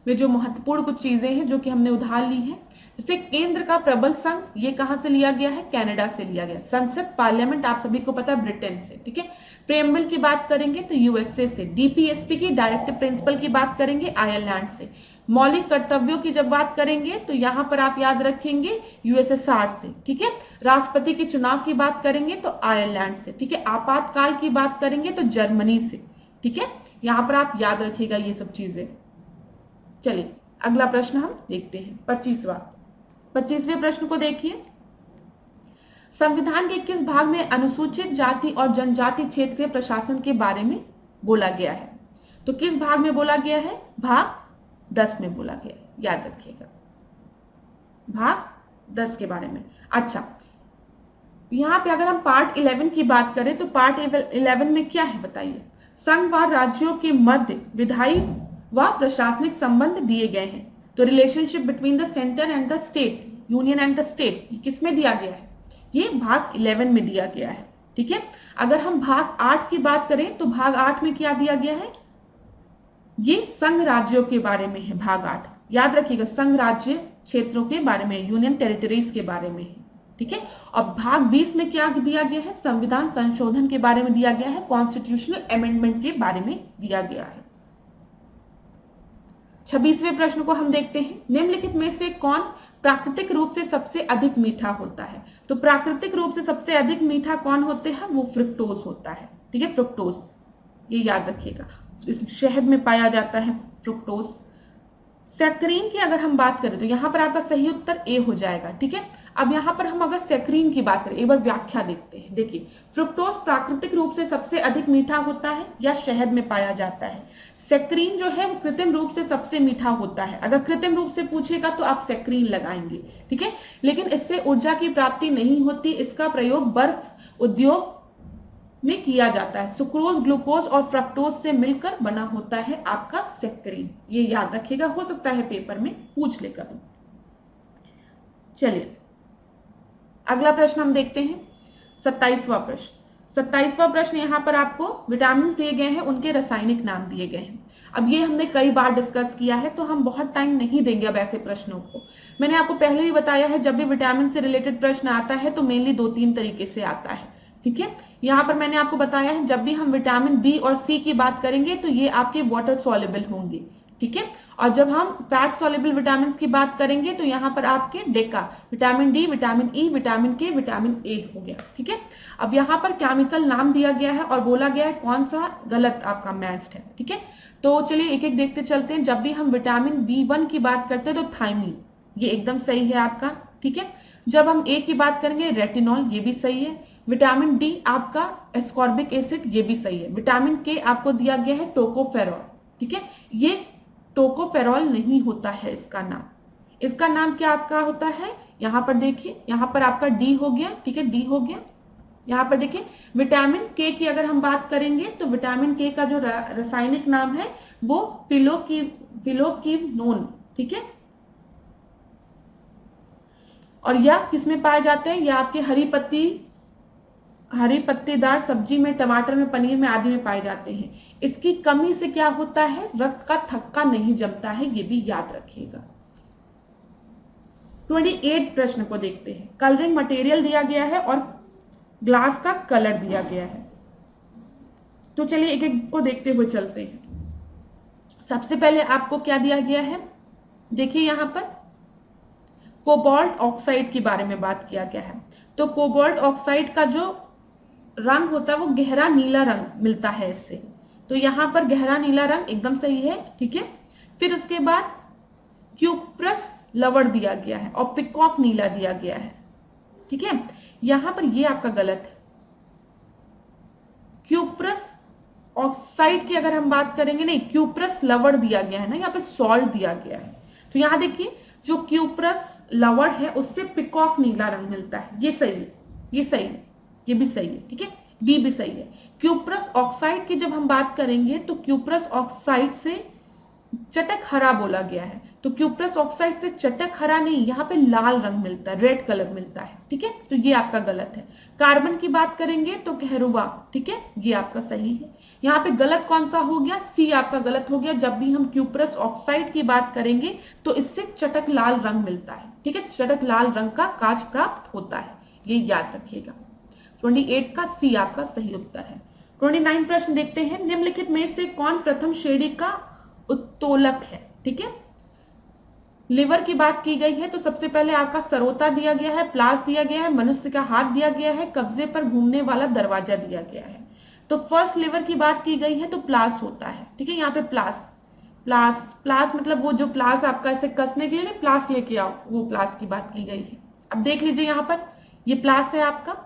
में जो महत्वपूर्ण कुछ चीजें हैं जो कि हमने उधार ली है। जैसे केंद्र का प्रबल संघ, ये कहां से लिया गया है? कनाडा से लिया गया। संसद पार्लियामेंट आप सभी को पता है ब्रिटेन से, ठीक है। प्रेम्बल की बात करेंगे तो यूएसए से। डीपीएसपी की डायरेक्टिव प्रिंसिपल की बात करेंगे आयरलैंड से। मौलिक कर्तव्यों की जब बात करेंगे तो यहां पर आप याद रखेंगे यूएसएसआर से, ठीक है। राष्ट्रपति के चुनाव की बात करेंगे तो आयरलैंड से, ठीक है। आपातकाल की बात करेंगे तो जर्मनी से, ठीक है। यहां पर आप याद रखिएगा ये सब चीजें। चलिए अगला प्रश्न हम देखते हैं, 25वें प्रश्न को देखिए, संविधान के किस भाग में अनुसूचित जाति और जनजाति क्षेत्र के प्रशासन के बारे में बोला गया है? तो किस भाग में बोला गया है? भाग 10 में बोला गया है, याद रखिएगा, भाग 10 के बारे में। अच्छा यहां पे अगर हम पार्ट 11 की बात करें तो पार्ट 11 में क्या है बताइए? संघ व राज्यों के मध्य विधायी व प्रशासनिक संबंध दिए गए हैं। तो relationship between the centre and the state, union and the state, किसमें दिया गया है? ये भाग 11 में दिया गया है। ठीक है, अगर हम भाग 8 की बात करें तो भाग 8 में क्या दिया गया है, ये संघ राज्यों के बारे में है। भाग 8 याद रखिएगा, संघ राज्य क्षेत्रों के बारे में, यूनियन टेरिटरीज के बारे में है। ठीक है, और भाग 20 में क्या दिया गया है, संविधान संशोधन के बारे में दिया गया है, कॉन्स्टिट्यूशनल अमेंडमेंट के बारे में दिया गया है। 26वें प्रश्न को हम देखते हैं, निम्नलिखित में से कौन प्राकृतिक रूप से सबसे अधिक मीठा होता है। तो प्राकृतिक रूप से सबसे अधिक मीठा कौन होते हैं, वो फ्रुक्टोज होता है। ठीक है, फ्रुक्टोज, ये याद रखिएगा, शहद में पाया जाता है फ्रुक्टोज। सैकरीन की अगर हम बात करें तो यहाँ पर आपका सही उत्तर ए हो जाएगा। ठीक है, अब यहाँ पर हम अगर सैकरीन की बात करें, एक बार व्याख्या देखते हैं। देखिए, फ्रुक्टोज प्राकृतिक रूप से सबसे अधिक मीठा होता है या शहद में पाया जाता है। सैकरीन जो है वो कृत्रिम रूप से सबसे मीठा होता है। अगर कृत्रिम रूप से पूछेगा तो आप सैकरीन लगाएंगे। ठीक है, लेकिन इससे ऊर्जा की प्राप्ति नहीं होती। इसका प्रयोग बर्फ उद्योग में किया जाता है। सुक्रोज, ग्लूकोज और फ्रक्टोज से मिलकर बना होता है आपका सैकरीन। ये याद रखिएगा, हो सकता है पेपर में पूछ ले कभी। चलिए अगला प्रश्न हम देखते हैं, 27वां प्रश्न। 27वां प्रश्न, यहाँ पर आपको विटामिन दिए गए हैं, उनके रासायनिक नाम दिए गए हैं। अब ये हमने कई बार डिस्कस किया है तो हम बहुत टाइम नहीं देंगे अब ऐसे प्रश्नों को। मैंने आपको पहले भी बताया है, जब भी विटामिन से रिलेटेड प्रश्न आता है तो मेनली 2-3 तरीके से आता है। ठीक है, यहाँ पर मैंने आपको बताया है, जब भी हम विटामिन बी और सी की बात करेंगे तो ये आपके वाटर सॉल्युबल होंगे। ठीक है, और जब हम फैट सॉल्युबल विटामिन की बात करेंगे तो यहाँ पर आपके Deka, vitamin D, vitamin E, vitamin के, विटामिन ए हो गया। ठीक है, अब यहाँ पर केमिकल नाम दिया गया है और बोला गया है कौन सा गलत आपका मैच्ड है। ठीक है, तो चलिए एक एक देखते चलते हैं। जब भी हम विटामिन B1 की बात करते हैं तो थायमीन, ये एकदम सही है आपका। ठीक है, जब हम ए की बात करेंगे रेटिनॉल, ये भी सही है। विटामिन डी आपका एस्कॉर्बिक एसिड, ये भी सही है। विटामिन के आपको दिया गया है टोकोफेरॉल। ठीक है, ये टोकोफेरॉल नहीं होता है इसका नाम। इसका नाम क्या आपका होता है, यहाँ पर देखिए, यहाँ पर आपका डी हो गया। ठीक है, डी हो गया। यहाँ पर देखिए, विटामिन के की अगर हम बात करेंगे तो विटामिन के का जो रासायनिक नाम है वो फिलोक्विनोन। ठीक है, और यह किसमें पाए जाते हैं, यह आपके हरी पत्तेदार सब्जी में, टमाटर में, पनीर में आदि में पाए जाते हैं। इसकी कमी से क्या होता है, रक्त का थक्का नहीं जमता है, ये भी याद रखिएगा। 28 प्रश्न को देखते हैं। कलरिंग मटेरियल दिया गया है और ग्लास का कलर दिया गया है। तो चलिए एक एक को देखते हुए चलते हैं। सबसे पहले आपको क्या दिया गया है, देखिए यहाँ पर कोबाल्ट ऑक्साइड के बारे में बात किया गया है। तो कोबाल्ट ऑक्साइड का जो रंग होता है वो गहरा नीला रंग मिलता है इससे। तो यहाँ पर गहरा नीला रंग एकदम सही है। ठीक है, फिर उसके बाद क्यूप्रस लवण दिया गया है और पिकॉक नीला दिया गया है। ठीक है, यहाँ पर ये आपका गलत है। क्यूप्रस ऑक्साइड की अगर हम बात करेंगे, नहीं, क्यूप्रस लवण दिया गया है ना, यहाँ पे सॉल्ट दिया गया है। तो यहाँ देखिए, जो क्यूप्रस लवण है उससे पिकॉक नीला रंग मिलता है। ये सही है, ये सही है, ये भी सही है। ठीक है, बी भी सही है। क्यूप्रस ऑक्साइड की जब हम बात करेंगे तो क्यूप्रस ऑक्साइड से चटक हरा बोला गया है। तो क्यूप्रस ऑक्साइड से चटक हरा नहीं, यहाँ पे लाल रंग मिलता है, रेड कलर मिलता है। ठीक है, तो ये आपका गलत है। कार्बन की बात करेंगे तो कहरुआ। ठीक है, ये आपका सही है। यहाँ पे गलत कौन सा हो गया, सी आपका गलत हो गया। जब भी हम क्यूप्रस ऑक्साइड की बात करेंगे तो इससे चटक लाल रंग मिलता है। ठीक है, चटक लाल रंग का कांच प्राप्त होता है, ये याद रखिएगा। 28 का सी आपका सही उत्तर है। 29 प्रश्न देखते हैं। निम्नलिखित में से कौन प्रथम श्रेणी का उत्तोलक है। ठीक है, लिवर की बात की गई है तो सबसे पहले आपका सरोता दिया गया है, प्लास दिया गया है, मनुष्य का हाथ दिया गया है, कब्जे पर घूमने वाला दरवाजा दिया गया है। तो फर्स्ट लिवर की बात की गई है तो प्लास होता है। ठीक है, यहाँ पे प्लास मतलब वो जो प्लास आपका ऐसे कसने के लिए प्लास लेके आओ, वो प्लास की बात की गई है। अब देख लीजिए, यहाँ पर ये प्लास है आपका।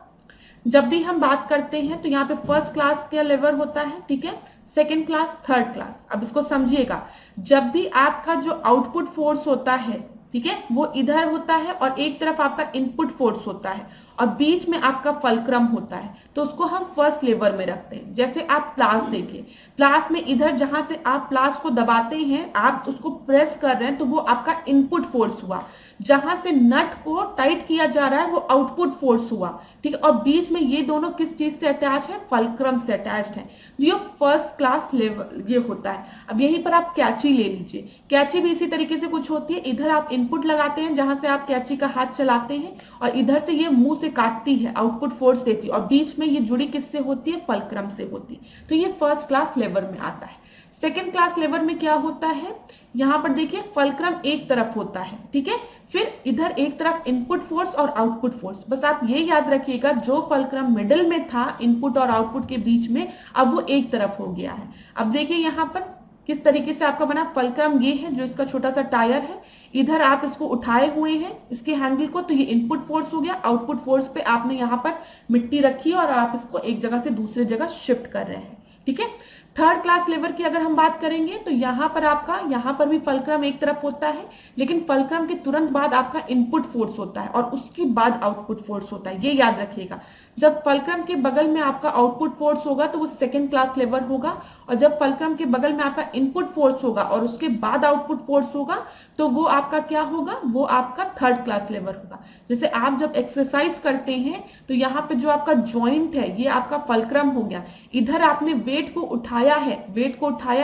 जब भी हम बात करते हैं तो यहाँ पे फर्स्ट क्लास का लिवर होता है। ठीक है, सेकेंड क्लास, थर्ड क्लास। अब इसको समझिएगा, जब भी आपका जो आउटपुट फोर्स होता है, ठीक है, वो इधर होता है और एक तरफ आपका इनपुट फोर्स होता है और बीच में आपका फलक्रम होता है, तो उसको हम फर्स्ट लेवर में रखते हैं। जैसे आप प्लास देखिए, प्लास में इधर जहां से आप प्लास को दबाते हैं, आप उसको प्रेस कर रहे हैं, तो वो आपका इनपुट फोर्स हुआ। जहां से नट को टाइट किया जा रहा है वो आउटपुट फोर्स हुआ, ठीक है। और बीच में ये दोनों किस चीज से अटैच है, फल्क्रम से अटैच्ड है। ये फर्स्ट क्लास लेवल ये होता है। अब यहीं पर आप कैची ले लीजिए, कैची भी इसी तरीके से कुछ होती है। इधर आप इनपुट लगाते हैं जहां से आप कैची का हाथ चलाते हैं, और इधर से ये मुंह से काटती है, आउटपुट फोर्स देती है, और बीच में ये जुड़ी किससे होती है, फल्क्रम से होती है। तो ये फर्स्ट क्लास लेवर में आता है। सेकेंड क्लास लेवर में क्या होता है, यहां पर देखिए फल्क्रम एक तरफ होता है, ठीक है। फिर इधर एक तरफ इनपुट फोर्स और आउटपुट फोर्स। बस आप ये याद रखिएगा, जो फल्क्रम मिडिल में था इनपुट और आउटपुट के बीच में, अब वो एक तरफ हो गया है। अब देखिए यहां पर किस तरीके से आपका बना, फल्क्रम ये है जो इसका छोटा सा टायर है, इधर आप इसको उठाए हुए हैं इसके हैंडल को, तो ये इनपुट फोर्स हो गया। आउटपुट फोर्स पे आपने यहाँ पर मिट्टी रखी और आप इसको एक जगह से दूसरी जगह शिफ्ट कर रहे हैं, ठीक है। थर्ड क्लास लेवर की अगर हम बात करेंगे तो यहाँ पर आपका, यहाँ पर भी फल्क्रम एक तरफ होता है, लेकिन फल्क्रम के तुरंत बाद आपका इनपुट फोर्स होता है और उसके बाद आउटपुट फोर्स होता है। ये याद रखिएगा, जब फल्क्रम के बगल में आपका आउटपुट फोर्स होगा तो वो सेकेंड क्लास लेवर होगा, और जब फल्क्रम के बगल में आपका इनपुट फोर्स होगा और उसके बाद आउटपुट फोर्स होगा तो वो आपका क्या होगा, वो आपका थर्ड क्लास लेवर होगा। जैसे आप जब एक्सरसाइज करते हैं तो यहाँ पे जो आपका ज्वाइंट है ये आपका फल्क्रम हो गया, इधर आपने वेट को उठाया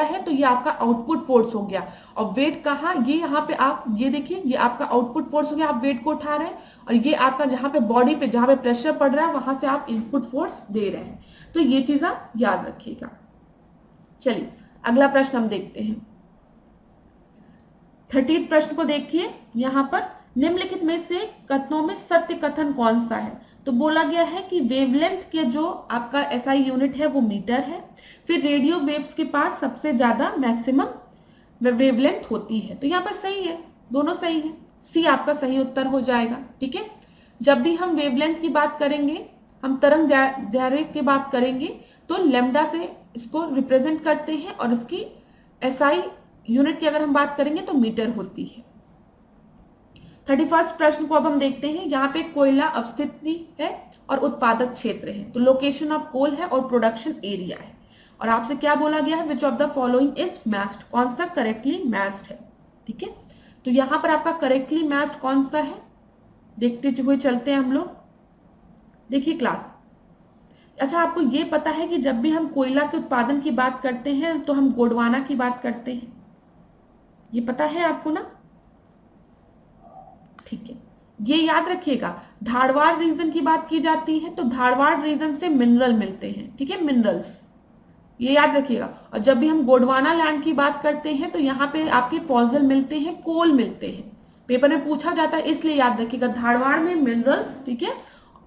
है तो ये आपका आउटपुट फोर्स हो गया। और वेट कहाँ, ये यहाँ पे आप ये देखिए, ये आपका आउटपुट फोर्स हो गया, आप वेट को उठा रहे हैं, और ये आपका जहां पे बॉडी पे जहां पे प्रेशर पड़ रहा है वहां से आप इनपुट फोर्स दे रहे हैं। तो ये चीज आप याद रखिएगा। चलिए अगला प्रश्न हम देखते हैं। 30 प्रश्न को देखिए, यहां पर निम्नलिखित में से कथनों में सत्य कथन कौन सा है। तो बोला गया है कि वेवलेंथ के जो आपका एसआई यूनिट है वो मीटर है। फिर रेडियो वेव्स के पास सबसे ज्यादा मैक्सिमम वेवलेंथ होती है। तो यहाँ पर सही है, दोनों सही है, सी आपका सही उत्तर हो जाएगा, ठीक है। जब भी हम वेवलेंथ की बात करेंगे, हम तरंग दैर्घ्य की बात करेंगे तो लैम्डा से इसको रिप्रेजेंट करते हैं, और इसकी एसआई यूनिट की अगर हम बात करेंगे तो मीटर होती है। 31 प्रश्न को अब हम देखते हैं। यहाँ पे कोयला अवस्थिति है और उत्पादक क्षेत्र है, तो लोकेशन ऑफ कोल है और प्रोडक्शन एरिया है। और आपसे क्या बोला गया है, which of the following is matched, कौन सा करेक्टली मैच्ड है, ठीक है। तो यहां पर आपका करेक्टली मैच्ड कौन सा है, देखते हुए चलते हैं हम लोग। देखिए क्लास, अच्छा आपको ये पता है कि जब भी हम कोयला के उत्पादन की बात करते हैं तो हम गोंडवाना की बात करते हैं, ये पता है आपको ना, ठीक है। ये याद रखिएगा, धारवाड़ रीजन की बात की जाती है तो धारवाड़ रीजन से मिनरल मिलते हैं, ठीक है, मिनरल्स, ये याद रखिएगा। और जब भी हम गोंडवाना लैंड की बात करते हैं तो यहाँ पे आपके फॉसिल मिलते हैं, कोल मिलते हैं, पेपर में पूछा जाता है, इसलिए याद रखिएगा धारवाड़ में मिनरल्स, ठीक है,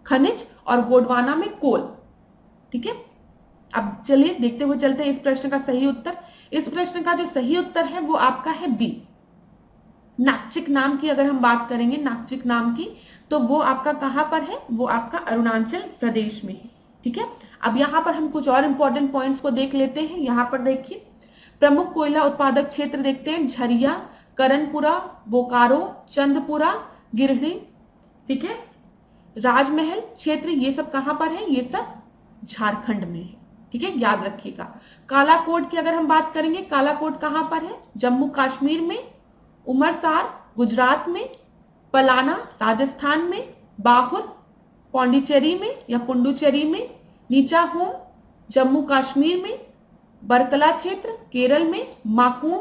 खनिज, और गोंडवाना में कोल, ठीक है। अब चलिए देखते हुए चलते हैं इस प्रश्न का सही उत्तर। इस प्रश्न का जो सही उत्तर है वो आपका है बी, नाकचिक नाम की अगर हम बात करेंगे, नाकचिक नाम की, तो वो आपका कहां पर है, वो आपका अरुणाचल प्रदेश में है, ठीक है। अब यहाँ पर हम कुछ और इंपॉर्टेंट पॉइंट्स को देख लेते हैं। यहाँ पर देखिए प्रमुख कोयला उत्पादक क्षेत्र देखते हैं, झरिया, करणपुरा, बोकारो, चंदपुरा, गिरही, ठीक है, राजमहल क्षेत्र, ये सब कहां पर है, ये सब झारखंड में है, ठीक है, याद रखिएगा। कालाकोट की अगर हम बात करेंगे, कालाकोट कहां पर है, जम्मू कश्मीर में, उमरसार गुजरात में, पलाना राजस्थान में, बाहुर पौंडीचेरी में या पुडुचेरी में, नीचा होम जम्मू कश्मीर में, बरकला क्षेत्र केरल में, माकू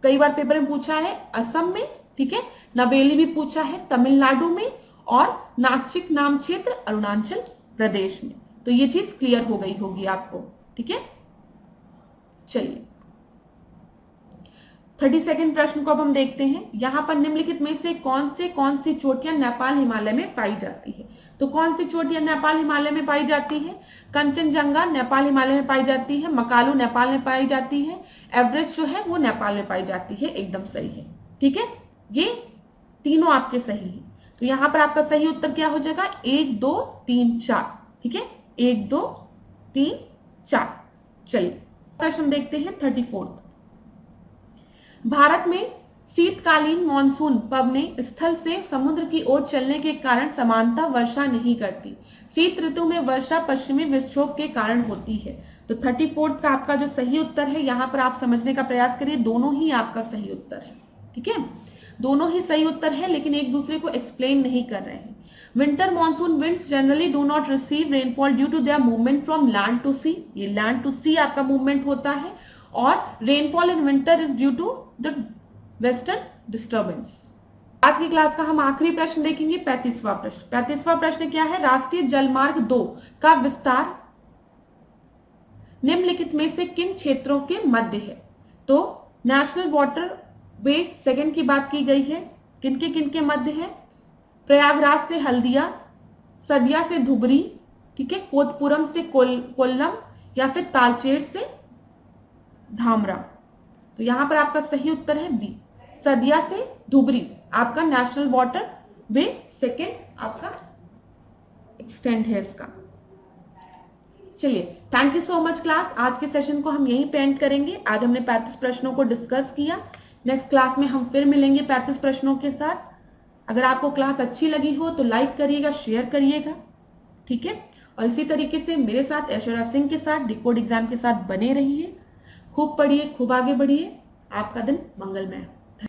कई बार पेपर में पूछा है असम में, ठीक है, नवेली भी पूछा है तमिलनाडु में, और नाकचिक नाम क्षेत्र अरुणाचल प्रदेश में। तो ये चीज क्लियर हो गई होगी आपको, ठीक है। चलिए 32 प्रश्न को अब हम देखते हैं। यहां पर निम्नलिखित में से कौन सी चोटियां नेपाल हिमालय में पाई जाती है। तो कौन सी चोटियां नेपाल हिमालय में पाई जाती है, कंचनजंगा नेपाल हिमालय में पाई जाती है, मकालू नेपाल में पाई जाती है, एवरेस्ट जो है वो नेपाल में पाई जाती है, एकदम सही है, ठीक है। ये तीनों आपके सही है। तो यहां पर आपका सही उत्तर क्या हो जाएगा, 1 2 3 4, ठीक है, 1 2 3 4। चलिए प्रश्न देखते हैं 34। भारत में शीतकालीन मानसून पवनें स्थल से समुद्र की ओर चलने के कारण समानता वर्षा नहीं करती। शीत ऋतु में वर्षा पश्चिमी विक्षोभ के कारण होती है। तो 34 का आपका जो सही उत्तर है, यहां पर आप समझने का प्रयास करिए, दोनों ही आपका सही उत्तर है, ठीक है। दोनों ही सही उत्तर है, लेकिन एक दूसरे को एक्सप्लेन नहीं कर रहे हैं। Winter monsoon winds generally do not receive rainfall due to their movement from land to sea. ये लैंड टू सी आपका मूवमेंट होता है, और rainfall in winter is due to the western disturbance. आज की क्लास का हम आखिरी प्रश्न देखेंगे, 35वां प्रश्न। 35वां प्रश्न क्या है? राष्ट्रीय जलमार्ग 2 का विस्तार निम्नलिखित में से किन क्षेत्रों के मध्य है? तो नेशनल वाटर वे सेकंड की बात की गई है, किनके मध्य है? प्रयागराज से हल्दिया, सदिया से धुबरी, ठीक है, कोतपुरम से कोल्लम, या फिर तालचेर से धामरा। तो यहां पर आपका सही उत्तर है बी, सदिया से धुबरी आपका नेशनल वाटर वे सेकंड आपका एक्सटेंड है इसका। चलिए, thank you so much class. आज के सेशन को हम यहीं पे एंड करेंगे। आज हमने 35 प्रश्नों को डिस्कस किया। नेक्स्ट क्लास में हम फिर मिलेंगे 35 प्रश्नों के साथ। अगर आपको क्लास अच्छी लगी हो तो लाइक करिएगा, शेयर करिएगा, ठीक है। और इसी तरीके से मेरे साथ ऐश्वर्या सिंह के साथ डिकोड एग्जाम के साथ बने रहिए। खूब पढ़िए, खूब आगे बढ़िए। आपका दिन मंगलमय।